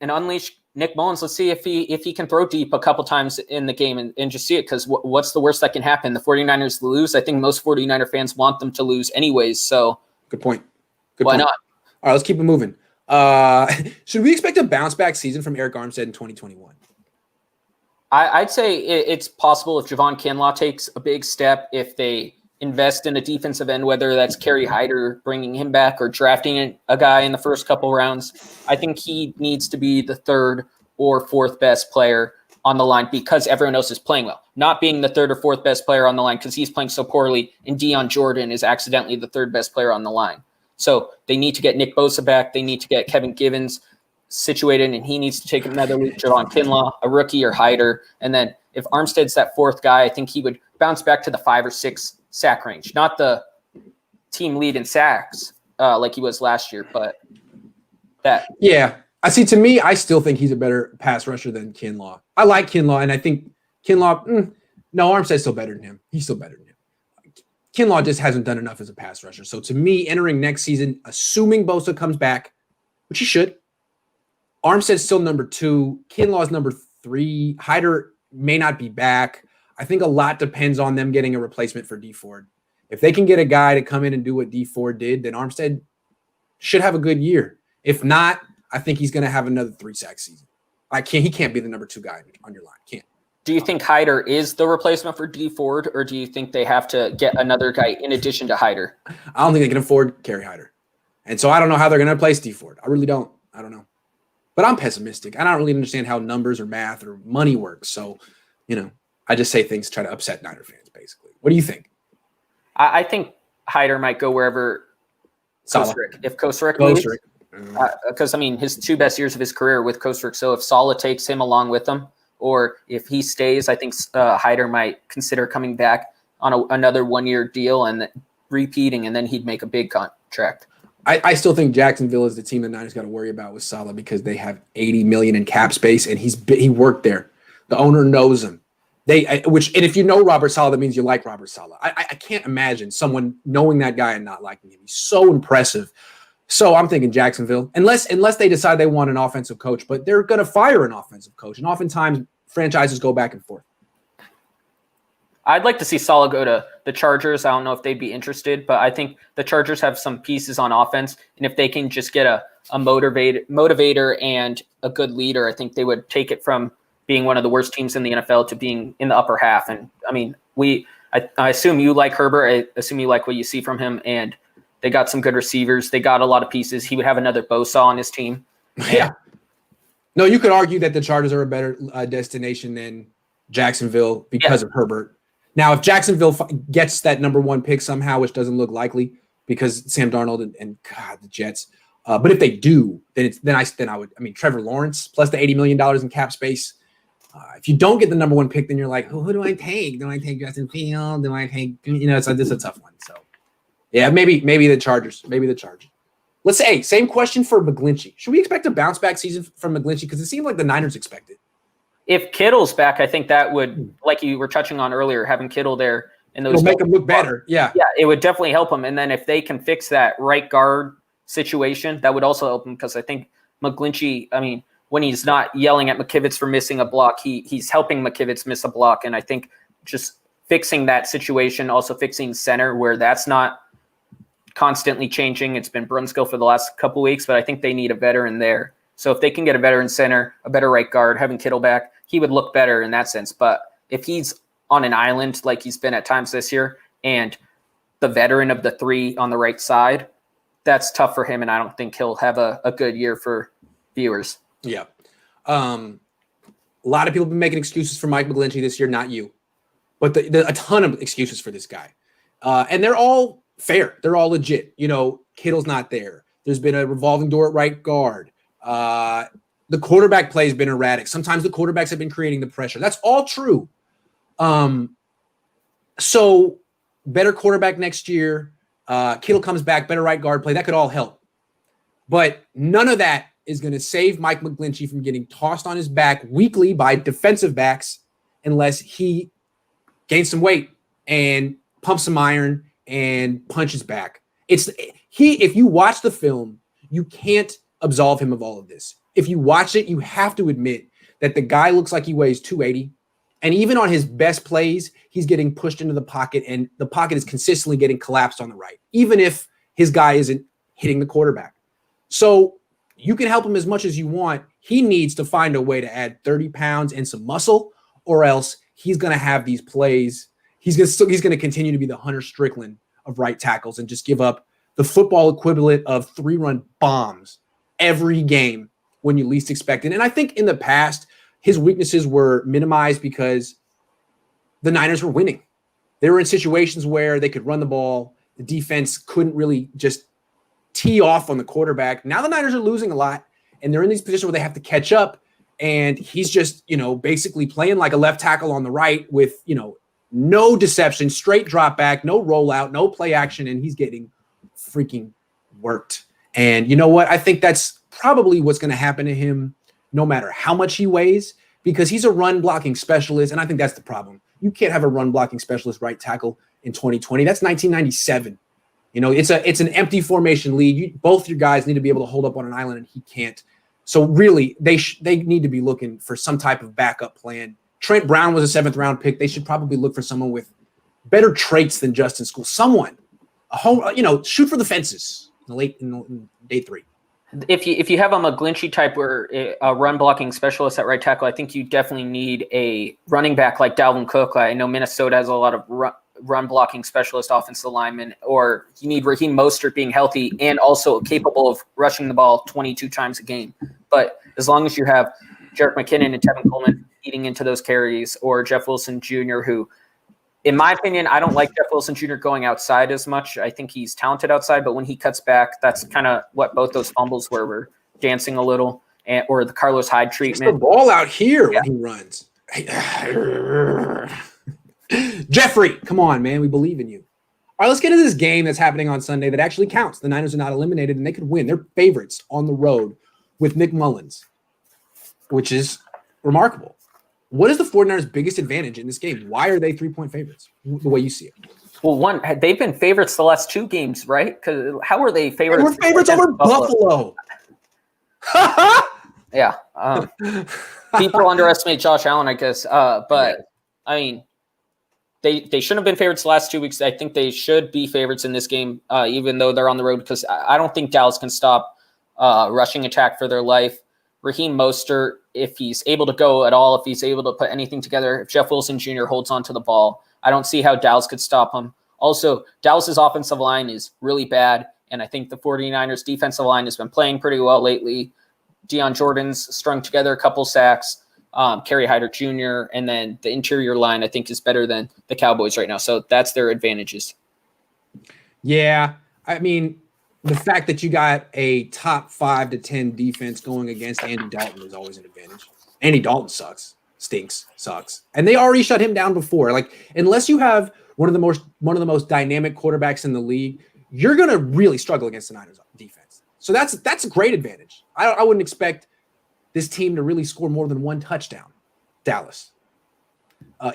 an Unleashed Nick Mullens, let's see if he can throw deep a couple times in the game and just see it, because what's the worst that can happen? The 49ers lose. I think most 49er fans want them to lose anyways. So good point. Why not? All right, let's keep it moving. Should we expect a bounce back season from Eric Armstead in 2021? I'd say it's possible if Javon Kinlaw takes a big step, if they invest in a defensive end, whether that's Kerry Hyder, bringing him back, or drafting a guy in the first couple rounds. I think he needs to be the 3rd or 4th best player on the line because everyone else is playing well. Not being the 3rd or 4th best player on the line because he's playing so poorly, and Deion Jordan is accidentally the 3rd best player on the line. So they need to get Nick Bosa back. They need to get Kevin Givens situated and he needs to take another leap, Javon Kinlaw, a rookie, or Hyder. And then if Armstead's that fourth guy, I think he would bounce back to the 5 or 6 sack range, not the team lead in sacks like he was last year, but that. Yeah. I see. To me, I still think he's a better pass rusher than Kinlaw. I like Kinlaw, and I think Kinlaw, no, Armstead's still better than him. He's still better than him. Kinlaw just hasn't done enough as a pass rusher. So to me, entering next season, assuming Bosa comes back, which he should, Armstead's still number 2. Kinlaw's number 3. Hyder may not be back. I think a lot depends on them getting a replacement for D Ford. If they can get a guy to come in and do what D Ford did, then Armstead should have a good year. If not, I think he's going to have another 3-sack season. He can't be the number 2 guy on your line. Can't. Do you think Hyder is the replacement for D Ford, or do you think they have to get another guy in addition to Hyder? I don't think they can afford Kerry Hyder. And so I don't know how they're going to replace D Ford. I really don't. I don't know. But I'm pessimistic. I don't really understand how numbers or math or money works. So, I just say things to try to upset Niner fans, basically. What do you think? I think Hyder might go wherever Kosterick. If Kosterick leaves, because his 2 best years of his career with Kosterick. So if Saleh takes him along with him, or if he stays, I think Hyder might consider coming back on another 1-year deal and repeating, and then he'd make a big contract. I still think Jacksonville is the team the Niners got to worry about with Saleh because they have $80 million in cap space, and he worked there. The owner knows him. And if you know Robert Saleh, that means you like Robert Saleh. I can't imagine someone knowing that guy and not liking him. He's so impressive. So I'm thinking Jacksonville, unless they decide they want an offensive coach, but they're going to fire an offensive coach, and oftentimes franchises go back and forth. I'd like to see Saleh go to the Chargers. I don't know if they'd be interested, but I think the Chargers have some pieces on offense, and if they can just get a motivator and a good leader, I think they would take it from being one of the worst teams in the NFL to being in the upper half. And I assume you like Herbert. I assume you like what you see from him, and they got some good receivers. They got a lot of pieces. He would have another Bosa on his team. Yeah. No, you could argue that the Chargers are a better destination than Jacksonville because of Herbert. Now, if Jacksonville gets that number 1 pick somehow, which doesn't look likely because Sam Darnold and the Jets, but if they do, then I would. Trevor Lawrence plus the $80 million in cap space. If you don't get the number 1 pick, then you're like, who do I take? Do I take Justin Fields? Do I take? It's a tough one. So, yeah, maybe the Chargers. Maybe the Chargers. Let's say same question for McGlinchey. Should we expect a bounce back season from McGlinchey? Because it seemed like the Niners expected. If Kittle's back, I think that would, like you were touching on earlier, having Kittle there and those it'll make him look better. Yeah, it would definitely help him. And then if they can fix that right guard situation, that would also help him because I think McGlinchey, when he's not yelling at McKivitz for missing a block, he's helping McKivitz miss a block. And I think just fixing that situation, also fixing center where that's not constantly changing. It's been Brunskill for the last couple weeks, but I think they need a veteran there. So if they can get a veteran center, a better right guard, having Kittle back, he would look better in that sense. But if he's on an island like he's been at times this year and the veteran of the 3 on the right side, that's tough for him. And I don't think he'll have a good year for viewers. Yeah. A lot of people have been making excuses for Mike McGlinchey this year, not you, but a ton of excuses for this guy. And they're all fair. They're all legit. Kittle's not there. There's been a revolving door at right guard. The quarterback play has been erratic. Sometimes the quarterbacks have been creating the pressure. That's all true. So better quarterback next year. Kittle comes back, better right guard play. That could all help. But none of that is going to save Mike McGlinchey from getting tossed on his back weekly by defensive backs unless he gains some weight and pumps some iron and punches back. If you watch the film, you can't absolve him of all of this. If you watch it, you have to admit that the guy looks like he weighs 280. And even on his best plays, he's getting pushed into the pocket, and the pocket is consistently getting collapsed on the right, even if his guy isn't hitting the quarterback. So you can help him as much as you want. He needs to find a way to add 30 pounds and some muscle, or else he's going to have these plays. He's going to continue to be the Hunter Strickland of right tackles and just give up the football equivalent of 3-run bombs every game when you least expect it. And I think in the past, his weaknesses were minimized because the Niners were winning. They were in situations where they could run the ball. The defense couldn't really just tee off on the quarterback. Now the Niners are losing a lot, and they're in these positions where they have to catch up, and he's just, basically playing like a left tackle on the right with, no deception, straight drop back, no rollout, no play action, and he's getting freaking worked. And you know what? I think that's probably what's going to happen to him no matter how much he weighs, because he's a run blocking specialist, and I think that's the problem. You can't have a run blocking specialist right tackle in 2020. That's 1997. It's an empty formation league. Both your guys need to be able to hold up on an island, and he can't. So really, they need to be looking for some type of backup plan. Trent Brown was a 7th round pick. They should probably look for someone with better traits than Justin School. Someone, shoot for the fences in day 3. If you have a McGlinchey type or a run blocking specialist at right tackle, I think you definitely need a running back like Dalvin Cook. I know Minnesota has a lot of run blocking specialist offensive linemen, or you need Raheem Mostert being healthy and also capable of rushing the ball 22 times a game. But as long as you have Jerick McKinnon and Tevin Coleman eating into those carries, or Jeff Wilson Jr., who, in my opinion, I don't like Jeff Wilson Jr. going outside as much. I think he's talented outside, but when he cuts back, that's kind of what both those fumbles were dancing a little, or the Carlos Hyde treatment. The ball out here when he runs. Jeffrey, come on, man. We believe in you. All right, let's get into this game that's happening on Sunday that actually counts. The Niners are not eliminated, and they could win. They're favorites on the road with Nick Mullens, which is remarkable. What is the 49ers' biggest advantage in this game? Why are they 3-point favorites, the way you see it? Well, one, they've been favorites the last 2 games, right? Because how are they favorites? They were favorites over Buffalo. Yeah. People underestimate Josh Allen, I guess. But, I mean, they shouldn't have been favorites the last 2 weeks. I think they should be favorites in this game, even though they're on the road, because I don't think Dallas can stop rushing attack for their life. Raheem Mostert, if he's able to go at all, if he's able to put anything together, if Jeff Wilson Jr. holds on to the ball, I don't see how Dallas could stop him. Also, Dallas's offensive line is really bad, and I think the 49ers defensive line has been playing pretty well lately. Deion Jordan's strung together a couple sacks, Kerry Hyder Jr., and then the interior line, I think, is better than the Cowboys right now. So that's their advantages. Yeah, I mean, the fact that you got a top 5 to 10 defense going against Andy Dalton is always an advantage. Andy Dalton sucks, sucks. And they already shut him down before. Like, unless you have one of the most dynamic quarterbacks in the league, you're going to really struggle against the Niners defense. So that's a great advantage. I wouldn't expect this team to really score more than 1 touchdown, Dallas,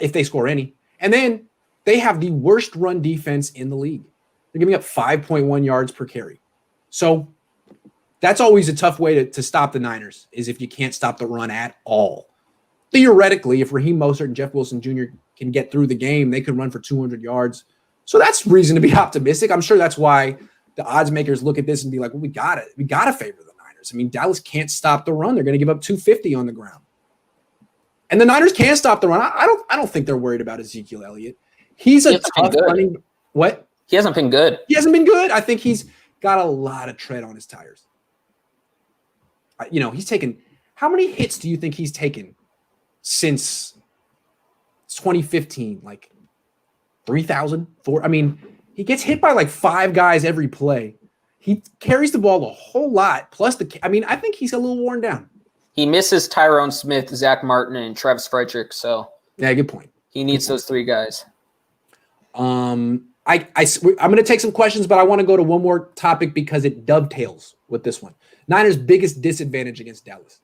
if they score any. And then they have the worst run defense in the league. They're giving up 5.1 yards per carry. So that's always a tough way to stop the Niners, is if you can't stop the run at all. Theoretically, if Raheem Mostert and Jeff Wilson Jr. can get through the game, they could run for 200 yards. So that's reason to be optimistic. I'm sure that's why the odds makers look at this and be like, well, we got to favor the Niners. I mean, Dallas can't stop the run. They're going to give up 250 on the ground. And the Niners can't stop the run. I don't think they're worried about Ezekiel Elliott. He's a tough running. What? He hasn't been good. I think he's got a lot of tread on his tires. He's taken – how many hits do you think he's taken since 2015? Like 3,000? I mean, he gets hit by like 5 guys every play. He carries the ball a whole lot. Plus, I think he's a little worn down. He misses Tyrone Smith, Zach Martin, and Travis Frederick. So yeah, good point. He needs those 3 guys. I'm going to take some questions, but I want to go to one more topic because it dovetails with this one. Niners' biggest disadvantage against Dallas.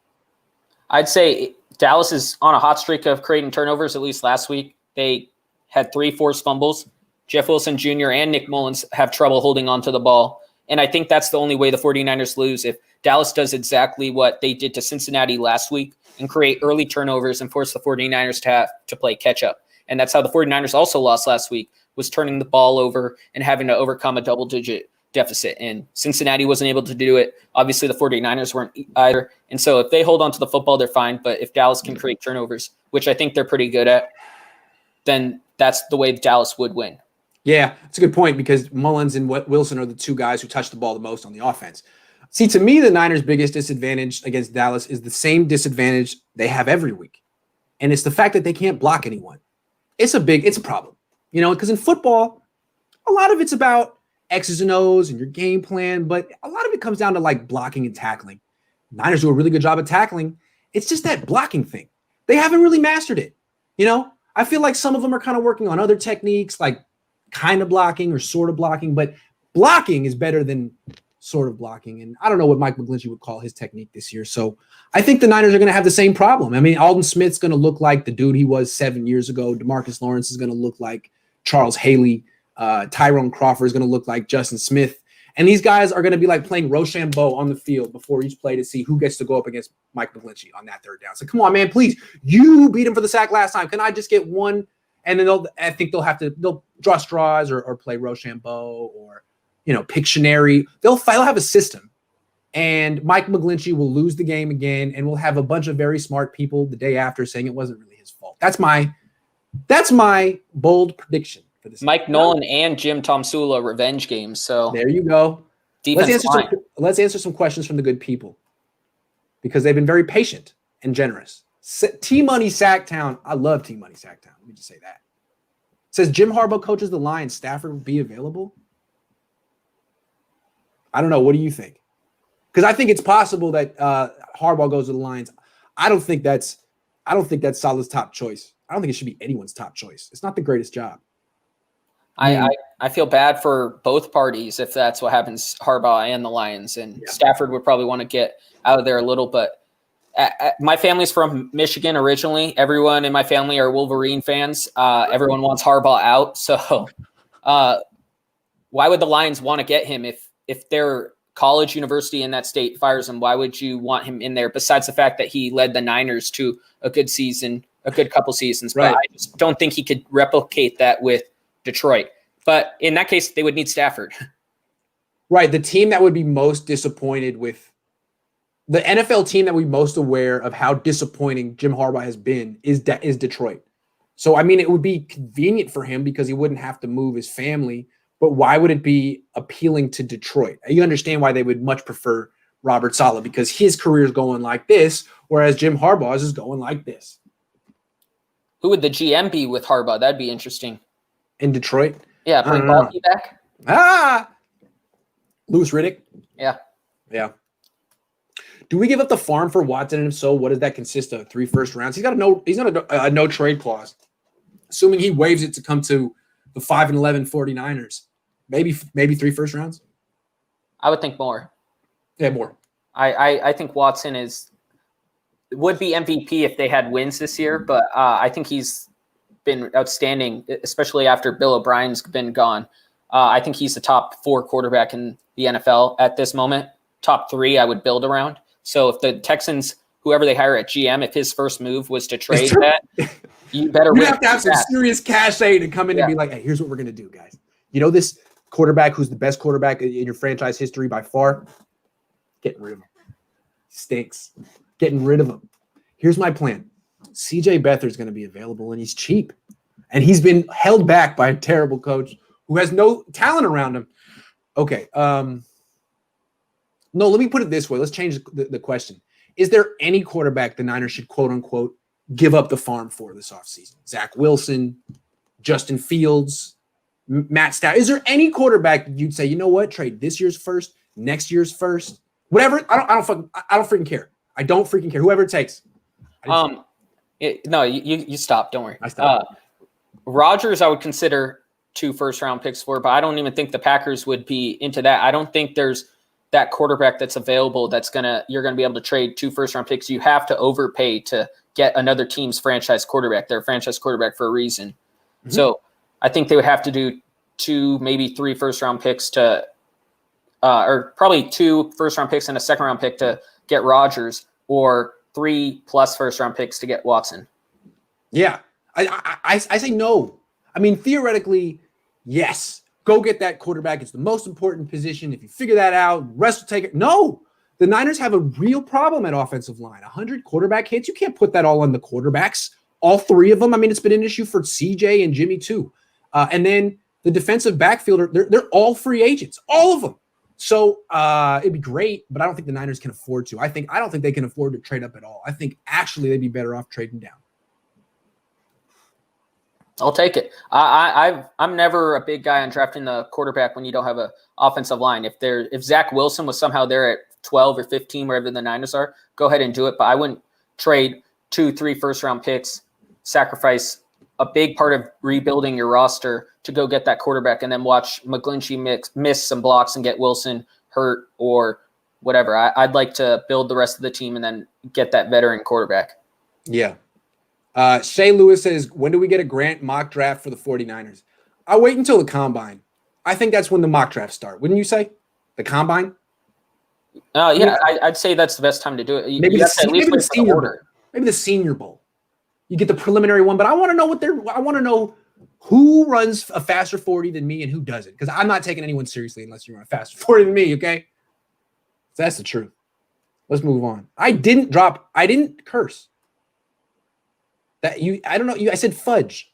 I'd say Dallas is on a hot streak of creating turnovers, at least last week. They had 3 forced fumbles. Jeff Wilson Jr. and Nick Mullens have trouble holding on to the ball. And I think that's the only way the 49ers lose, if Dallas does exactly what they did to Cincinnati last week and create early turnovers and force the 49ers to have to play catch up. And that's how the 49ers also lost last week, was turning the ball over and having to overcome a double-digit deficit. And Cincinnati wasn't able to do it. Obviously, the 49ers weren't either. And so if they hold on to the football, they're fine. But if Dallas can create turnovers, which I think they're pretty good at, then that's the way Dallas would win. Yeah, that's a good point, because Mullens and Wilson are the 2 guys who touch the ball the most on the offense. See, to me, the Niners' biggest disadvantage against Dallas is the same disadvantage they have every week. And it's the fact that they can't block anyone. It's a problem. Because in football, a lot of it's about X's and O's and your game plan, but a lot of it comes down to like blocking and tackling. Niners do a really good job of tackling. It's just that blocking thing. They haven't really mastered it. I feel like some of them are kind of working on other techniques, like kind of blocking or sort of blocking, but blocking is better than sort of blocking. And I don't know what Mike McGlinchey would call his technique this year. So I think the Niners are going to have the same problem. I mean, Alden Smith's going to look like the dude he was 7 years ago. DeMarcus Lawrence is going to look like Charles Haley. Tyrone Crawford is going to look like Justin Smith. And these guys are going to be like playing Rochambeau on the field before each play to see who gets to go up against Mike McGlinchey on that third down. So come on, man, please. You beat him for the sack last time. Can I just get one? And then they'll draw straws or play Rochambeau or, Pictionary. They'll have a system. And Mike McGlinchey will lose the game again, and we'll have a bunch of very smart people the day after saying it wasn't really his fault. That's my bold prediction for this. Mike Nolan and Jim Tomsula revenge games. So there you go. Let's answer some questions from the good people because they've been very patient and generous. T-Money Sacktown. I love T-Money Sacktown. Let me just say that. It says Jim Harbaugh coaches the Lions. Stafford will be available. I don't know. What do you think? Because I think it's possible that Harbaugh goes to the Lions. I don't think that's Saleh's top choice. I don't think it should be anyone's top choice. It's not the greatest job. I feel bad for both parties if that's what happens, Harbaugh and the Lions. And Stafford would probably want to get out of there a little. But my family's from Michigan originally. Everyone in my family are Wolverine fans. Everyone wants Harbaugh out. So why would the Lions want to get him if their college university in that state fires him? Why would you want him in there besides the fact that he led the Niners to a good season, a good couple seasons? Right. But I just don't think he could replicate that with Detroit. But in that case, they would need Stafford. Right. The team that would be most disappointed with the NFL team that we're most aware of how disappointing Jim Harbaugh has been is Detroit. So, I mean, it would be convenient for him because he wouldn't have to move his family. But why would it be appealing to Detroit? You understand why they would much prefer Robert Saleh because his career is going like this, whereas Jim Harbaugh's is going like this. Who would the GM be with Harbaugh? That'd be interesting. In Detroit? Yeah, bring Balky back. Louis Riddick? Yeah. Do we give up the farm for Watson? And if so, what does that consist of? 3 first rounds? He's got a no trade clause. Assuming he waives it to come to the 5-11 49ers. Maybe 3 first rounds? I would think more. Yeah, more. I think Watson would be MVP if they had wins this year, but I think he's been outstanding, especially after Bill O'Brien's been gone. I think he's the top 4 quarterback in the NFL at this moment. Top 3 I would build around. So if the Texans, whoever they hire at GM, if his first move was to trade that, you better have to have some serious cachet to come in and be like, hey, here's what we're going to do, guys. This quarterback who's the best quarterback in your franchise history by far, getting rid of him. Stinks. Getting rid of him. Here's my plan. CJ Beathard's going to be available, and he's cheap. And he's been held back by a terrible coach who has no talent around him. Okay. No, let me put it this way. Let's change the question. Is there any quarterback the Niners should, quote unquote, give up the farm for this offseason? Zach Wilson, Justin Fields, Matt Stafford. Is there any quarterback you'd say, you know what, trade this year's first, next year's first, whatever? I don't freaking care. I don't freaking care. Whoever it takes. You stop. Don't worry. I stopped. Rodgers, I would consider 2 first-round picks for, but I don't even think the Packers would be into that. I don't think there's that quarterback that's available you're gonna be able to trade 2 first-round picks. You have to overpay to get another team's franchise quarterback. They're a franchise quarterback for a reason. Mm-hmm. So I think they would have to do 2, maybe 3 first-round picks or probably 2 first-round picks and a second-round pick to get Rodgers, or 3+ first-round picks to get Watson. Yeah, I say no. I mean, theoretically, yes. Go get that quarterback. It's the most important position. If you figure that out, rest will take it. No, the Niners have a real problem at offensive line. 100 quarterback hits. You can't put that all on the quarterbacks. All 3 of them. I mean, it's been an issue for CJ and Jimmy too. And then the defensive backfield, they're all free agents, all of them. So it'd be great, but I don't think the Niners can afford to. I don't think they can afford to trade up at all. I think actually they'd be better off trading down. I'll take it. I'm never a big guy on drafting the quarterback when you don't have an offensive line. If Zach Wilson was somehow there at 12 or 15, wherever the Niners are, go ahead and do it. But I wouldn't trade 2-3 first-round picks, sacrifice a big part of rebuilding your roster to go get that quarterback, and then watch McGlinchey miss some blocks and get Wilson hurt or whatever. I'd like to build the rest of the team and then get that veteran quarterback. Yeah. Shay Lewis says, when do we get a Grant mock draft for the 49ers? I'll wait until the combine. I think that's when the mock drafts start. Wouldn't you say? The combine? Yeah, I'd say that's the best time to do it. Maybe the Senior Bowl. Maybe the Senior Bowl. You get the preliminary one, but I want to know I want to know who runs a faster 40 than me and who doesn't, because I'm not taking anyone seriously unless you run a faster 40 than me, okay? That's the truth. Let's move on. I didn't curse. I don't know. I said fudge.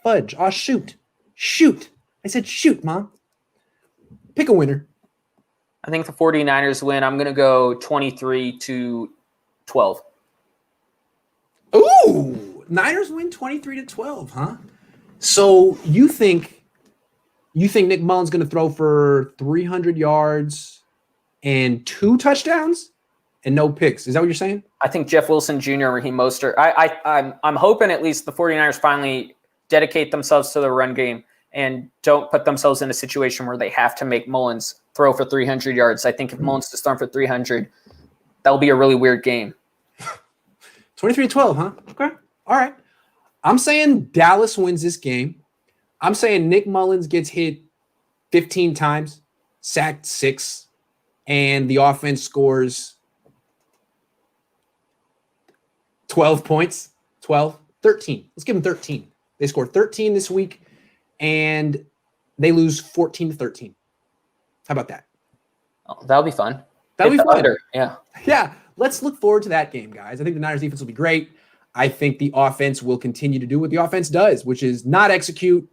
Fudge. Oh, shoot. Shoot. I said shoot, Mom. Pick a winner. I think the 49ers win. I'm going to go 23-12. Ooh, Niners win 23-12, huh? So you think Nick Mullens going to throw for 300 yards and 2 touchdowns and no picks? Is that what you're saying? I think Jeff Wilson Jr. or Raheem Mostert. I'm hoping at least the 49ers finally dedicate themselves to the run game and don't put themselves in a situation where they have to make Mullens throw for 300 yards. I think if Mullens is throwing for 300, that'll be a really weird game. 23-12, huh? Okay. All right. I'm saying Dallas wins this game. I'm saying Nick Mullens gets hit 15 times, sacked 6, and the offense scores 12 points. 13. Let's give them 13. They scored 13 this week, and they lose 14-13. How about that? Oh, that'll be fun. That'll be fun. Yeah. Yeah. Let's look forward to that game, guys. I think the Niners defense will be great. I think the offense will continue to do what the offense does, which is not execute,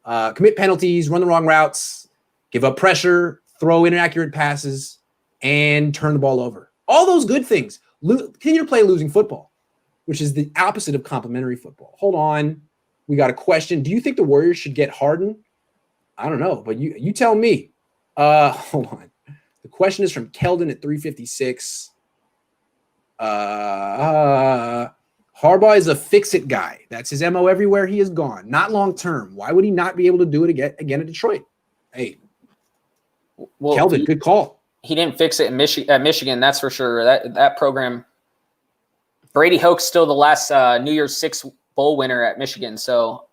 commit penalties, run the wrong routes, give up pressure, throw inaccurate passes, and turn the ball over. All those good things. Continue to play losing football, which is the opposite of complimentary football. Hold on. We got a question. Do you think the Warriors should get Harden? I don't know, but you tell me. Hold on. The question is from Keldon at 356. Harbaugh is a fix-it guy. That's his MO everywhere he has gone. Not long-term. Why would he not be able to do it again at Detroit? Hey, well, Keldon, good call. He didn't fix it at Michigan, that's for sure. That program, Brady Hoke's still the last New Year's Six bowl winner at Michigan. So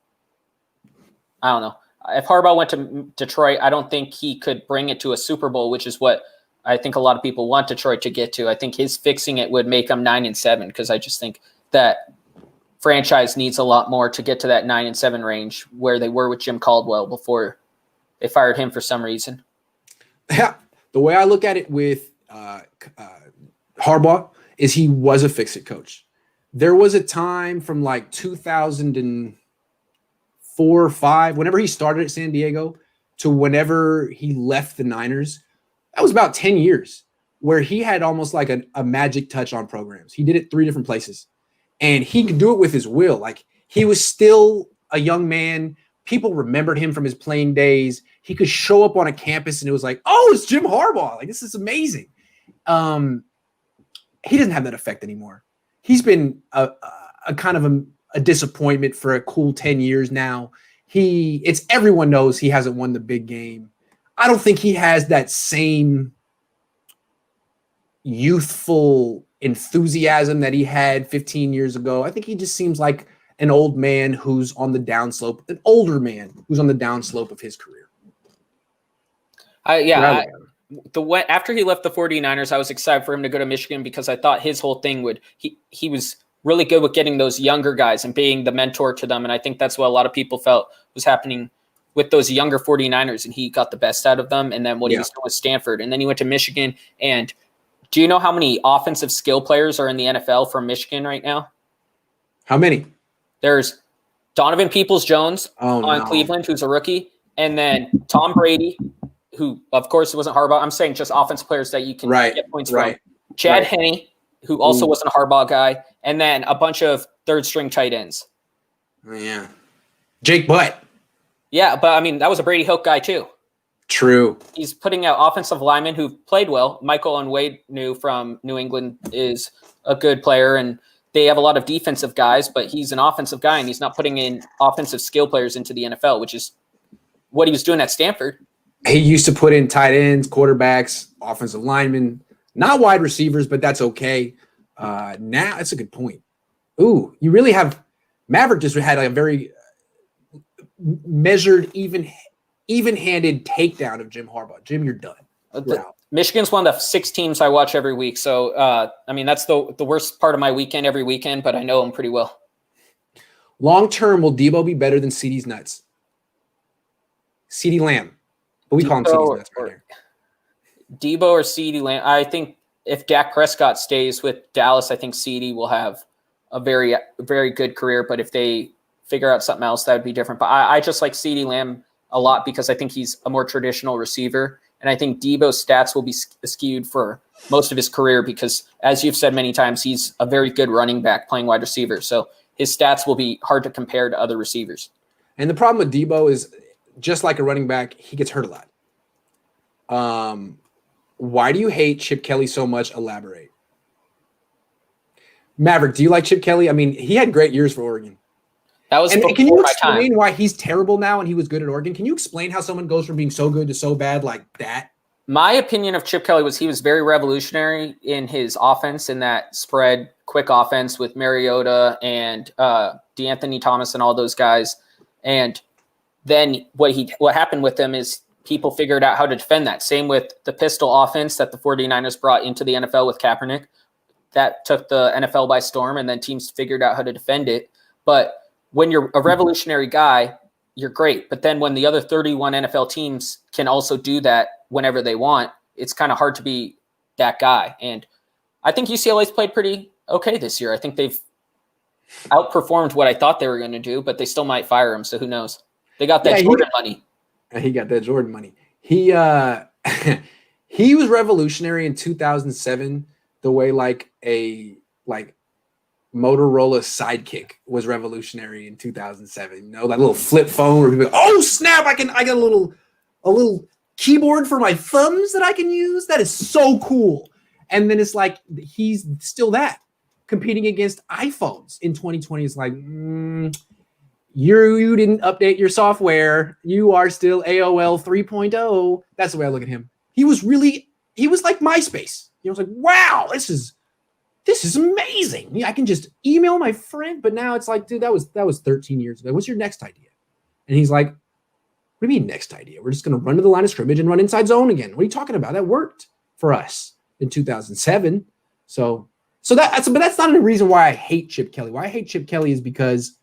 I don't know. If Harbaugh went to Detroit, I don't think he could bring it to a Super Bowl, which is what I think a lot of people want Detroit to get to. I think his fixing it would make them 9-7, because I just think that franchise needs a lot more to get to that 9-7 range where they were with Jim Caldwell before they fired him for some reason. Yeah, the way I look at it with Harbaugh is he was a fix-it coach. There was a time from like 2004 or 5, whenever he started at San Diego to whenever he left the Niners, that was about 10 years where he had almost like a magic touch on programs. He did it 3 different places, and he could do it with his will. Like, he was still a young man. People remembered him from his playing days. He could show up on a campus and it was like, oh, it's Jim Harbaugh. Like, this is amazing. He doesn't have that effect anymore. He's been a kind of a disappointment for a cool 10 years now. Everyone knows he hasn't won the big game. I don't think he has that same youthful enthusiasm that he had 15 years ago. I think he just seems like an old man who's on the downslope, an older man who's on the downslope of his career. After he left the 49ers, I was excited for him to go to Michigan because I thought his whole thing he was really good with getting those younger guys and being the mentor to them. And I think that's what a lot of people felt was happening with those younger 49ers, and he got the best out of them. And then he was doing with Stanford, and then he went to Michigan. And do you know how many offensive skill players are in the NFL from Michigan right now? How many? There's Donovan Peoples-Jones on Cleveland, who's a rookie, and then Tom Brady, who, of course, it wasn't Harbaugh. I'm saying just offensive players that you can get points from. Chad Henne, who also wasn't a Harbaugh guy, and then a bunch of third-string tight ends. Yeah. Jake Butt. Yeah, but, I mean, that was a Brady Hoke guy, too. True. He's putting out offensive linemen who've played well. Michael Onwenu from New England is a good player, and they have a lot of defensive guys, but he's an offensive guy, and he's not putting in offensive skill players into the NFL, which is what he was doing at Stanford. He used to put in tight ends, quarterbacks, offensive linemen, not wide receivers, but that's okay. Now, that's a good point. Ooh, you really have – Maverick just had a very measured, even-handed takedown of Jim Harbaugh. Jim, you're done. Michigan's one of the 6 teams I watch every week. So, that's the worst part of my weekend every weekend, but I know them pretty well. Long-term, will Debo be better than CeeDee's nuts? CeeDee Lamb. But we call him CeeDee's nuts right here. Debo or CeeDee Lamb. I think if Dak Prescott stays with Dallas, I think CeeDee will have a very, very good career. But if they figure out something else, that would be different. But I just like CeeDee Lamb a lot because I think he's a more traditional receiver. And I think Debo's stats will be skewed for most of his career because, as you've said many times, he's a very good running back playing wide receiver. So his stats will be hard to compare to other receivers. And the problem with Debo is, just like a running back, he gets hurt a lot. Why do you hate Chip Kelly so much? Elaborate. Maverick, do you like Chip Kelly? I mean, he had great years for Oregon. That was and can you explain time. why he's terrible now and he was good at Oregon? Can you explain how someone goes from being so good to so bad like that? My opinion of Chip Kelly was he was very revolutionary in his offense, in that spread, quick offense with Mariota and DeAnthony Thomas and all those guys. And then what happened with them is people figured out how to defend that. Same with the pistol offense that the 49ers brought into the NFL with Kaepernick. That took the NFL by storm, and then teams figured out how to defend it. But when you're a revolutionary guy, you're great. But then when the other 31 NFL teams can also do that whenever they want, it's kind of hard to be that guy. And I think UCLA's played pretty okay this year. I think they've outperformed what I thought they were going to do, but they still might fire him. So who knows? They got that Jordan money. He got that Jordan money. He he was revolutionary in 2007 the way like Motorola Sidekick was revolutionary in 2007. You know, that little flip phone where people go, oh snap, I got a little keyboard for my thumbs that I can use. That is so cool. And then it's like he's still that competing against iPhones in 2020. It's like you didn't update your software. You are still AOL 3.0. That's the way I look at him. He was like MySpace. I was like, wow, this is amazing. Yeah, I can just email my friend. But now it's like, dude, that was 13 years ago. What's your next idea? And he's like, what do you mean next idea? We're just going to run to the line of scrimmage and run inside zone again. What are you talking about? That worked for us in 2007. But that's not a reason why I hate Chip Kelly. Why I hate Chip Kelly is because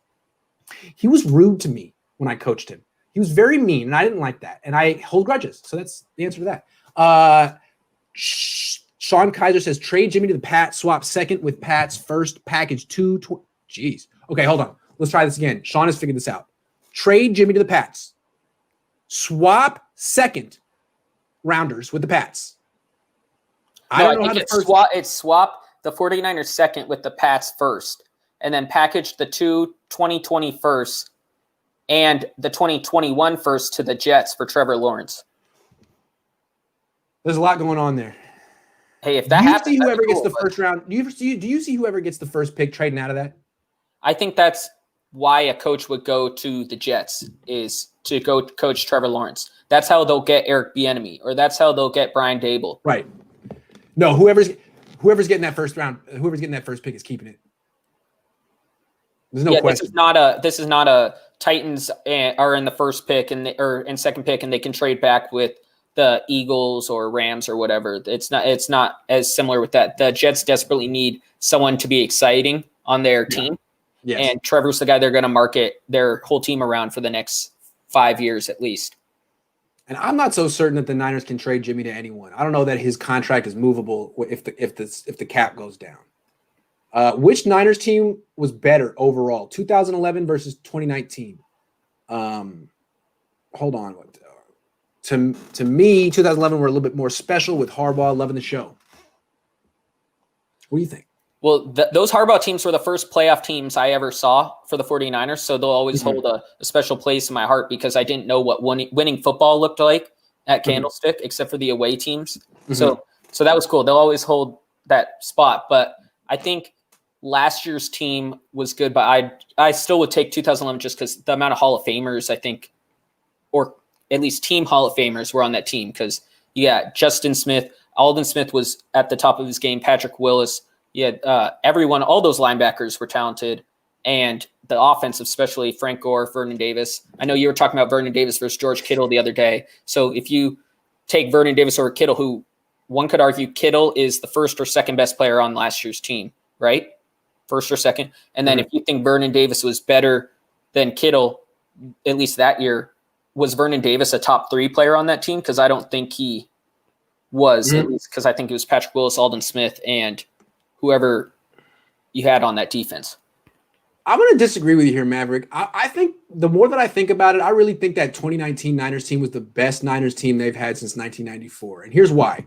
he was rude to me when I coached him. He was very mean, and I didn't like that. And I hold grudges. So that's the answer to that. Sean Kaiser says, trade Jimmy to the Pats, swap second with Pats first, package 2. Jeez. Okay, hold on. Let's try this again. Sean has figured this out. Trade Jimmy to the Pats. Swap second rounders with the Pats. I think it's swap the 49ers second with the Pats first, and then package the 2020 first and the 2021 first to the Jets for Trevor Lawrence. There's a lot going on there. Hey, if that happens, do you see whoever gets the first round? Do you see whoever gets the first pick trading out of that? I think that's why a coach would go to the Jets, is to go coach Trevor Lawrence. That's how they'll get Eric Bieniemy, or that's how they'll get Brian Dable. Right. No, whoever's getting that first round, whoever's getting that first pick is keeping it. There's no question. This is not a Titans are in the first pick or in second pick, and they can trade back with the Eagles or Rams or whatever. It's not as similar with that. The Jets desperately need someone to be exciting on their team. Yes. And Trevor's the guy they're going to market their whole team around for the next 5 years at least. And I'm not so certain that the Niners can trade Jimmy to anyone. I don't know that his contract is movable if the cap goes down. Which Niners team was better overall, 2011 versus 2019? Hold on. To me, 2011 were a little bit more special with Harbaugh loving the show. What do you think? Well, those Harbaugh teams were the first playoff teams I ever saw for the 49ers, so they'll always hold a special place in my heart because I didn't know what winning football looked like at Candlestick, except for the away teams. So that was cool. They'll always hold that spot. But I think last year's team was good, but I still would take 2011 just because the amount of Hall of Famers, I think, or at least team Hall of Famers were on that team. Because, Justin Smith, Aldon Smith was at the top of his game, Patrick Willis. Everyone, all those linebackers were talented. And the offense, especially Frank Gore, Vernon Davis. I know you were talking about Vernon Davis versus George Kittle the other day. So if you take Vernon Davis over Kittle, who one could argue Kittle is the first or second best player on last year's team, right? First or second. And then if you think Vernon Davis was better than Kittle, at least that year, was Vernon Davis a top 3 player on that team? Because I don't think he was, at least because I think it was Patrick Willis, Aldon Smith, and whoever you had on that defense. I'm going to disagree with you here, Maverick. I think the more that I think about it, I really think that 2019 Niners team was the best Niners team they've had since 1994. And here's why.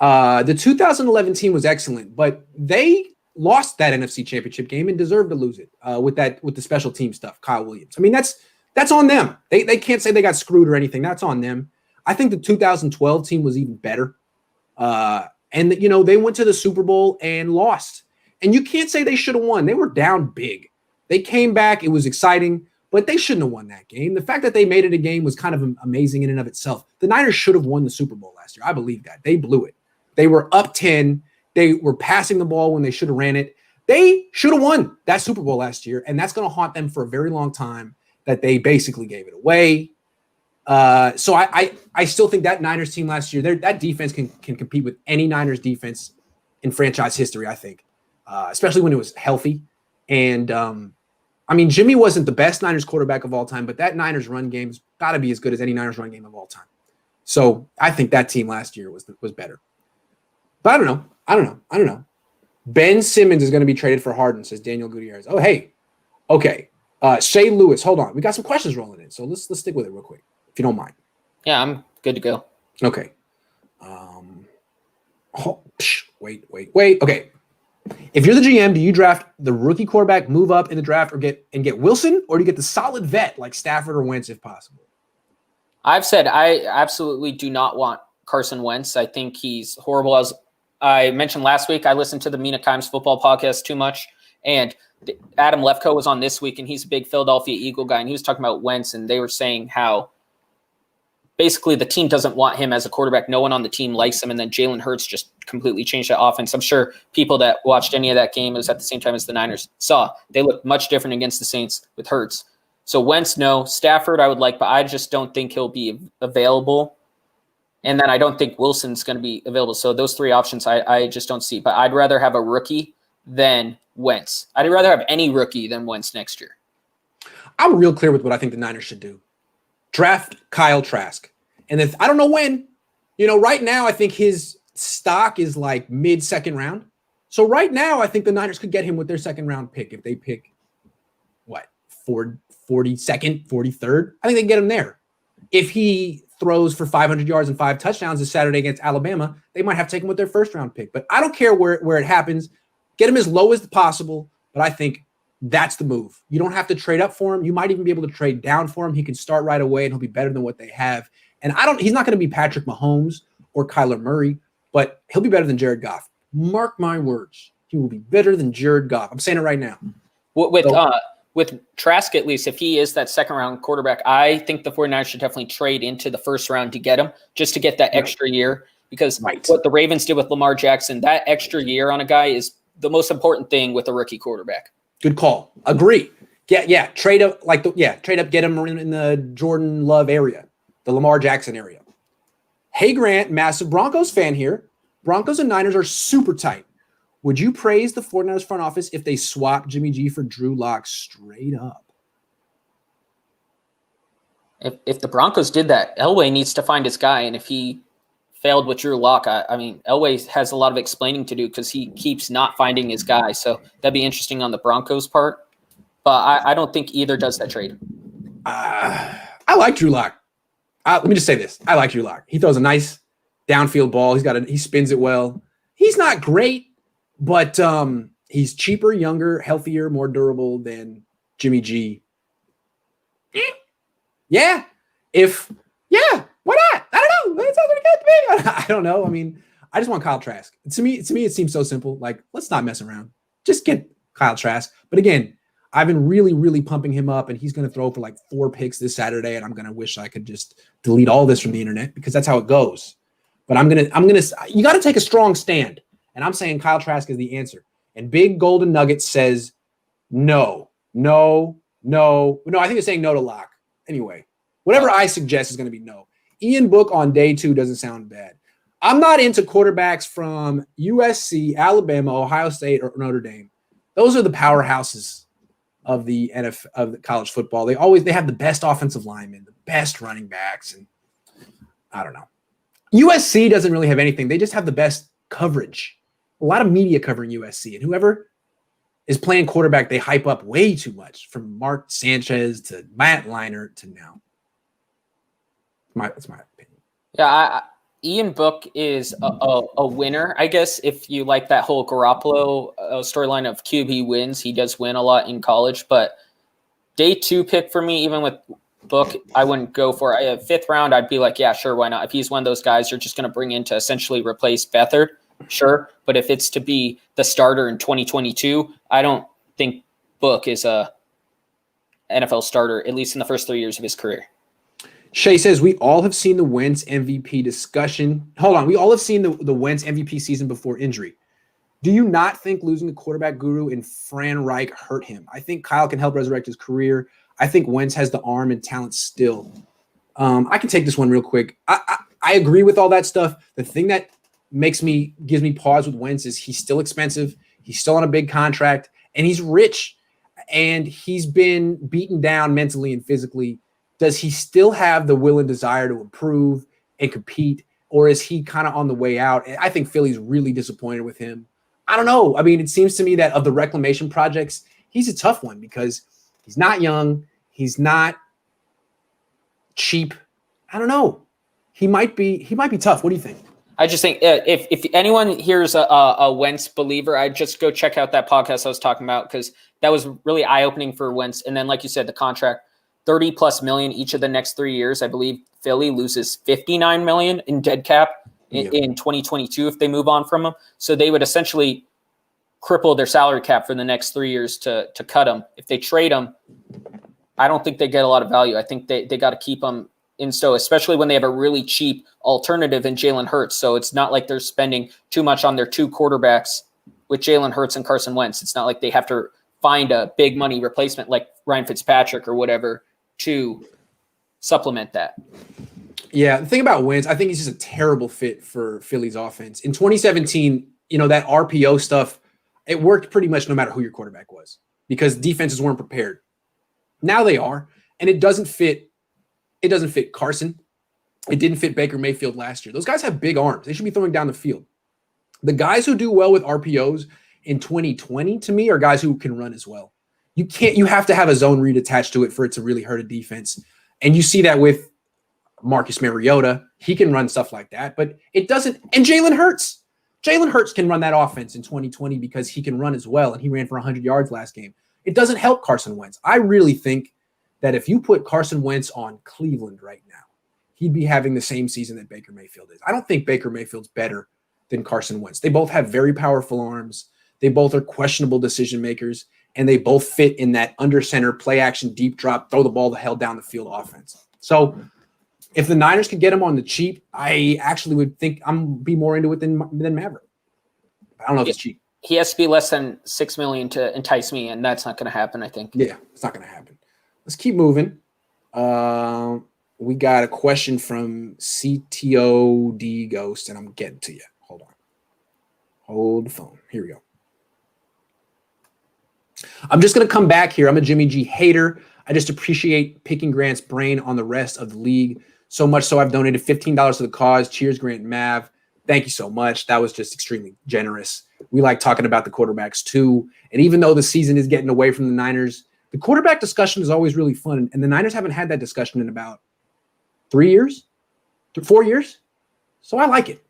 The 2011 team was excellent, but they lost that NFC Championship game and deserved to lose it with the special team stuff, Kyle Williams. I mean, that's on them. They can't say they got screwed or anything. That's on them. I think the 2012 team was even better. And they went to the Super Bowl and lost. And you can't say they should have won. They were down big. They came back. It was exciting, but they shouldn't have won that game. The fact that they made it a game was kind of amazing in and of itself. The Niners should have won the Super Bowl last year. I believe that. They blew it. They were up 10. They were passing the ball when they should have ran it. They should have won that Super Bowl last year, and that's going to haunt them for a very long time that they basically gave it away. So I still think that Niners team last year, that defense can compete with any Niners defense in franchise history, I think. Especially when it was healthy. And, Jimmy wasn't the best Niners quarterback of all time, but that Niners run game's got to be as good as any Niners run game of all time. So I think that team last year was better. But I don't know. Ben Simmons is going to be traded for Harden, says Daniel Gutierrez. Oh, hey. Okay. Shay Lewis, hold on. We got some questions rolling in, so let's stick with it real quick, if you don't mind. Yeah, I'm good to go. Okay. Wait. Okay. If you're the GM, do you draft the rookie quarterback, move up in the draft, or get Wilson, or do you get the solid vet like Stafford or Wentz if possible? I've said I absolutely do not want Carson Wentz. I think he's horrible. As I mentioned last week, I listened to the Mina Kimes football podcast too much, and Adam Lefkoe was on this week, and he's a big Philadelphia Eagle guy, and he was talking about Wentz, and they were saying how basically the team doesn't want him as a quarterback. No one on the team likes him, and then Jalen Hurts just completely changed that offense. I'm sure people that watched any of that game, it was at the same time as the Niners, saw they looked much different against the Saints with Hurts. So Wentz, no. Stafford I would like, but I just don't think he'll be available. And then I don't think Wilson's going to be available. So those 3 options I just don't see. But I'd rather have a rookie than Wentz. I'd rather have any rookie than Wentz next year. I'm real clear with what I think the Niners should do. Draft Kyle Trask. And I don't know when, right now I think his stock is like mid-second round. So right now I think the Niners could get him with their second round pick. If they pick, 42nd, 43rd, I think they can get him there. If he throws for 500 yards and 5 touchdowns this Saturday against Alabama, they might have to take him with their first round pick. But I don't care where it happens. Get him as low as possible. But I think that's the move. You don't have to trade up for him. You might even be able to trade down for him. He can start right away and he'll be better than what they have. And he's not going to be Patrick Mahomes or Kyler Murray, but he'll be better than Jared Goff. Mark my words. He will be better than Jared Goff. I'm saying it right now. With Trask, at least, if he is that second round quarterback, I think the 49ers should definitely trade into the first round to get him, just to get that extra year. Because what the Ravens did with Lamar Jackson, that extra year on a guy is the most important thing with a rookie quarterback. Good call. Agree. Yeah. Trade up, get him in the Jordan Love area, the Lamar Jackson area. Hey, Grant, massive Broncos fan here. Broncos and Niners are super tight. Would you praise the 49ers front office if they swap Jimmy G for Drew Lock straight up? If the Broncos did that, Elway needs to find his guy. And if he failed with Drew Lock, Elway has a lot of explaining to do because he keeps not finding his guy. So that'd be interesting on the Broncos' part. But I don't think either does that trade. I like Drew Lock. Let me just say this. I like Drew Lock. He throws a nice downfield ball. He spins it well. He's not great, but he's cheaper, younger, healthier, more durable than Jimmy G. Yeah. Why not? I don't know. That sounds pretty good to me. I don't know. I mean, I just want Kyle Trask. To me, it seems so simple. Like, let's not mess around. Just get Kyle Trask. But again, I've been really, really pumping him up, and he's going to throw for like 4 picks this Saturday, and I'm going to wish I could just delete all this from the internet because that's how it goes. But you got to take a strong stand, and I'm saying Kyle Trask is the answer. And Big Golden Nugget says no. I think it's saying no to lock. Anyway, whatever I suggest is going to be no. Ian Book on day 2 doesn't sound bad. I'm not into quarterbacks from USC, Alabama, Ohio State, or Notre Dame. Those are the powerhouses of the NFL, of the college football. They have the best offensive linemen, the best running backs, and I don't know. USC doesn't really have anything. They just have the best coverage. A lot of media covering USC, and whoever is playing quarterback, they hype up way too much, from Mark Sanchez to Matt Leinart to now. That's my opinion. Yeah, Ian Book is a winner, I guess, if you like that whole Garoppolo storyline of QB wins. He does win a lot in college, but day 2 pick for me, even with Book, I wouldn't go for it. 5th round, I'd be like, yeah, sure, why not? If he's one of those guys you're just going to bring in to essentially replace Beathard, sure. But if it's to be the starter in 2022, I don't think Book is a NFL starter, at least in the first 3 years of his career. Shay says, we all have seen the Wentz MVP discussion. Hold on. We all have seen the Wentz MVP season before injury. Do you not think losing the quarterback guru in Fran Reich hurt him? I think Kyle can help resurrect his career. I think Wentz has the arm and talent still. I can take this one real quick. I agree with all that stuff. The thing that gives me pause with Wentz is he's still expensive. He's still on a big contract, and he's rich, and he's been beaten down mentally and physically. Does he still have the will and desire to improve and compete, or is he kind of on the way out? I think Philly's really disappointed with him. I don't know. I mean, it seems to me that of the reclamation projects, he's a tough one because he's not young. He's not cheap. I don't know. He might be tough. What do you think? I just think if anyone here's a Wentz believer, I'd just go check out that podcast I was talking about, because that was really eye-opening for Wentz. And then, like you said, the contract, $30+ million each of the next 3 years. I believe Philly loses $59 million in dead cap in 2022 if they move on from him. So they would essentially cripple their salary cap for the next 3 years to cut him. If they trade him, I don't think they get a lot of value. I think they got to keep him in stow, especially when they have a really cheap alternative in Jalen Hurts. So it's not like they're spending too much on their 2 quarterbacks with Jalen Hurts and Carson Wentz. It's not like they have to find a big money replacement like Ryan Fitzpatrick or whatever to supplement that. Yeah, the thing about Wentz, I think he's just a terrible fit for Philly's offense. In 2017, that RPO stuff, it worked pretty much no matter who your quarterback was because defenses weren't prepared. Now they are, and it doesn't fit Carson. It didn't fit Baker Mayfield last year. Those guys have big arms. They should be throwing down the field. The guys who do well with RPOs in 2020, to me, are guys who can run as well. You have to have a zone read attached to it for it to really hurt a defense. And you see that with Marcus Mariota. He can run stuff like that, but it doesn't. And Jalen Hurts can run that offense in 2020 because he can run as well. And he ran for 100 yards last game. It doesn't help Carson Wentz. I really think that if you put Carson Wentz on Cleveland right now, he'd be having the same season that Baker Mayfield is. I don't think Baker Mayfield's better than Carson Wentz. They both have very powerful arms. They both are questionable decision makers, and they both fit in that under center, play action, deep drop, throw the ball the hell down the field offense. So if the Niners could get him on the cheap, I actually would think I'm be more into it than Maverick. I don't know if it's cheap. He has to be less than $6 million to entice me, and that's not going to happen, I think. Yeah, it's not going to happen. Let's keep moving. We got a question from CTOD Ghost, and I'm getting to you. Hold on. Hold the phone. Here we go. I'm just going to come back here. I'm a Jimmy G hater. I just appreciate picking Grant's brain on the rest of the league. So much so I've donated $15 to the cause. Cheers, Grant and Mav. Thank you so much. That was just extremely generous. We like talking about the quarterbacks too. And even though the season is getting away from the Niners, the quarterback discussion is always really fun. And the Niners haven't had that discussion in about 4 years. So I like it.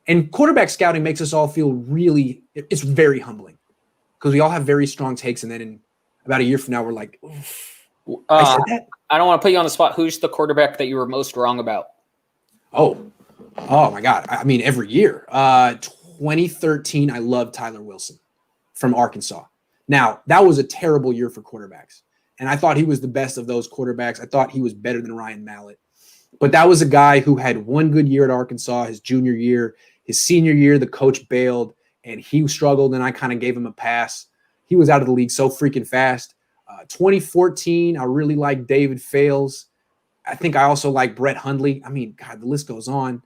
And quarterback scouting makes us all feel it's very humbling because we all have very strong takes. And then in about a year from now, we're like, I said that. I don't want to put you on the spot. Who's the quarterback that you were most wrong about? Oh, Oh my God. I mean, every year. 2013, I loved Tyler Wilson from Arkansas. Now, that was a terrible year for quarterbacks. And I thought he was the best of those quarterbacks. I thought he was better than Ryan Mallett. But that was a guy who had one good year at Arkansas, his junior year. His senior year, the coach bailed, and he struggled, and I kind of gave him a pass. He was out of the league so freaking fast. 2014, I really like David Fales. I think I also like Brett Hundley. I mean, God, the list goes on.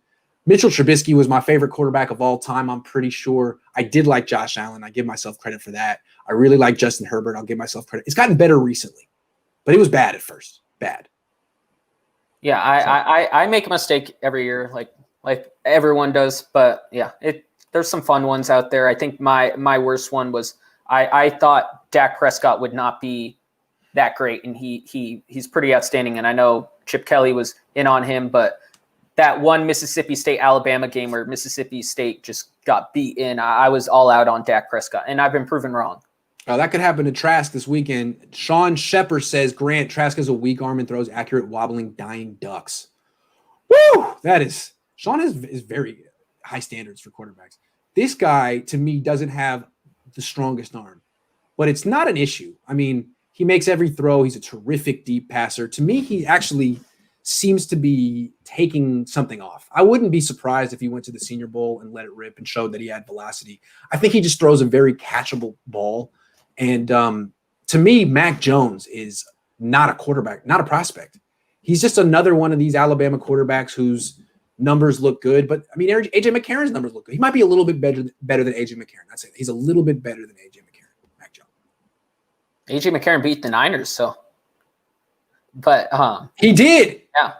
Mitchell Trubisky was my favorite quarterback of all time, I'm pretty sure. I did like Josh Allen. I give myself credit for that. I really like Justin Herbert. I'll give myself credit. It's gotten better recently, but it was bad at first. Bad. Yeah, I make a mistake every year, like everyone does. But yeah, there's some fun ones out there. I think my worst one was I thought Dak Prescott would not be that great, and he's pretty outstanding. And I know Chip Kelly was in on him, but that one Mississippi State-Alabama game where Mississippi State just got beat in, I was all out on Dak Prescott, and I've been proven wrong. That could happen to Trask this weekend. Sean Shepard says, Grant, Trask has a weak arm and throws accurate, wobbling, dying ducks. Woo! Sean is very high standards for quarterbacks. This guy, to me, doesn't have the strongest arm, but it's not an issue. I mean, he makes every throw. He's a terrific deep passer. To me, he actually seems to be taking something off. I wouldn't be surprised if he went to the Senior Bowl and let it rip and showed that he had velocity. I think he just throws a very catchable ball. And to me, Mac Jones is not a quarterback, not a prospect. He's just another one of these Alabama quarterbacks whose numbers look good. But, I mean, A.J. McCarron's numbers look good. He might be a little bit better than A.J. McCarron. I'd say he's a little bit better than A.J. McCarron, Mac Jones. A.J. McCarron beat the Niners, so. But he did. Yeah.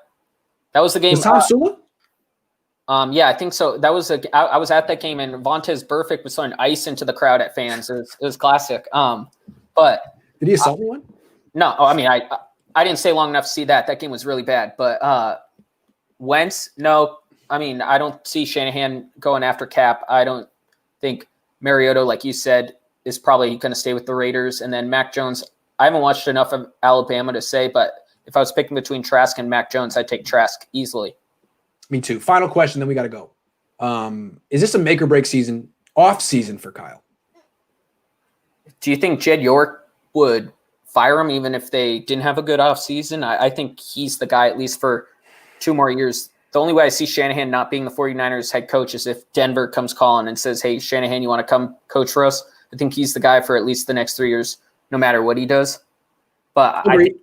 That was the game. Was Tom Sula? Yeah, I think so. That was I was at that game, and Vontez Burfict was throwing ice into the crowd at fans. It was classic. But did he assault anyone? No. I mean, I didn't stay long enough to see that. That game was really bad. But Wentz, no. I mean, I don't see Shanahan going after Cap. I don't think Mariota, like you said, is probably going to stay with the Raiders. And then Mac Jones, I haven't watched enough of Alabama to say, but if I was picking between Trask and Mac Jones, I'd take Trask easily. Me too. Final question, then we got to go. Is this a make or break season, off season for Kyle? Do you think Jed York would fire him even if they didn't have a good off season? I think he's the guy at least for 2 more years. The only way I see Shanahan not being the 49ers head coach is if Denver comes calling and says, hey, Shanahan, you want to come coach for us? I think he's the guy for at least the next 3 years, no matter what he does. But I think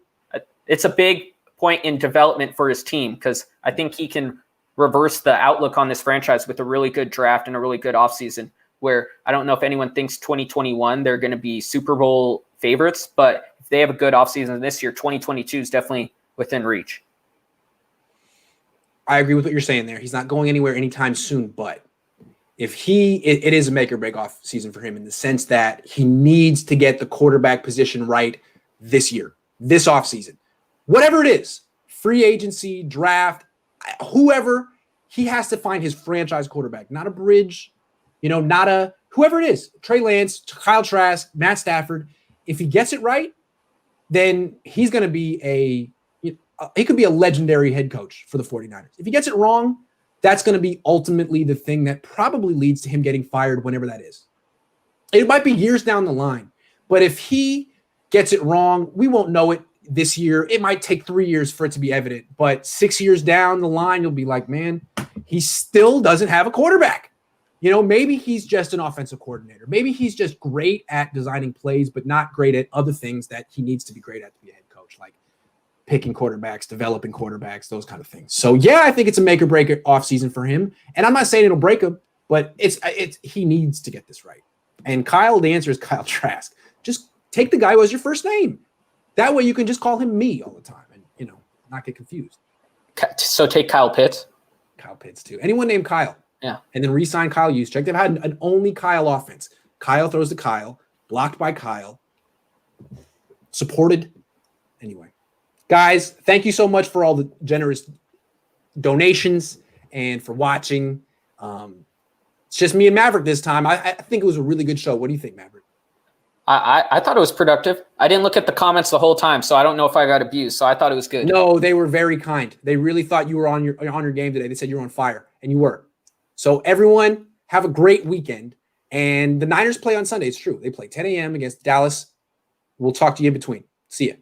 it's a big point in development for his team because I think he can reverse the outlook on this franchise with a really good draft and a really good offseason where I don't know if anyone thinks 2021 they're going to be Super Bowl favorites, but if they have a good offseason this year, 2022 is definitely within reach. I agree with what you're saying there. He's not going anywhere anytime soon, but if it is a make or break off season for him in the sense that he needs to get the quarterback position right this year, this offseason, whatever it is, free agency, draft, whoever, he has to find his franchise quarterback, not a bridge, not a whoever it is, Trey Lance, Kyle Trask, Matt Stafford. If he gets it right, then he's going to be he could be a legendary head coach for the 49ers. If he gets it wrong, that's going to be ultimately the thing that probably leads to him getting fired whenever that is. It might be years down the line, but if he gets it wrong, we won't know it this year. It might take 3 years for it to be evident, but 6 years down the line, you'll be like, man, he still doesn't have a quarterback. Maybe he's just an offensive coordinator. Maybe he's just great at designing plays, but not great at other things that he needs to be great at to be a head coach, like picking quarterbacks, developing quarterbacks, those kind of things. So yeah, I think it's a make or break off season for him. And I'm not saying it'll break him, but he needs to get this right. And Kyle, the answer is Kyle Trask. Just take the guy who has your first name. That way you can just call him me all the time and, not get confused. So take Kyle Pitts. Kyle Pitts too. Anyone named Kyle. Yeah. And then re-sign Kyle Juszczyk. They've had an only Kyle offense. Kyle throws to Kyle, blocked by Kyle, supported. Anyway, guys, thank you so much for all the generous donations and for watching. It's just me and Maverick this time. I think it was a really good show. What do you think, Maverick? I thought it was productive. I didn't look at the comments the whole time, so I don't know if I got abused. So I thought it was good. No, they were very kind. They really thought you were on your game today. They said you were on fire, and you were. So everyone, have a great weekend. And the Niners play on Sunday. It's true. They play 10 a.m. against Dallas. We'll talk to you in between. See ya.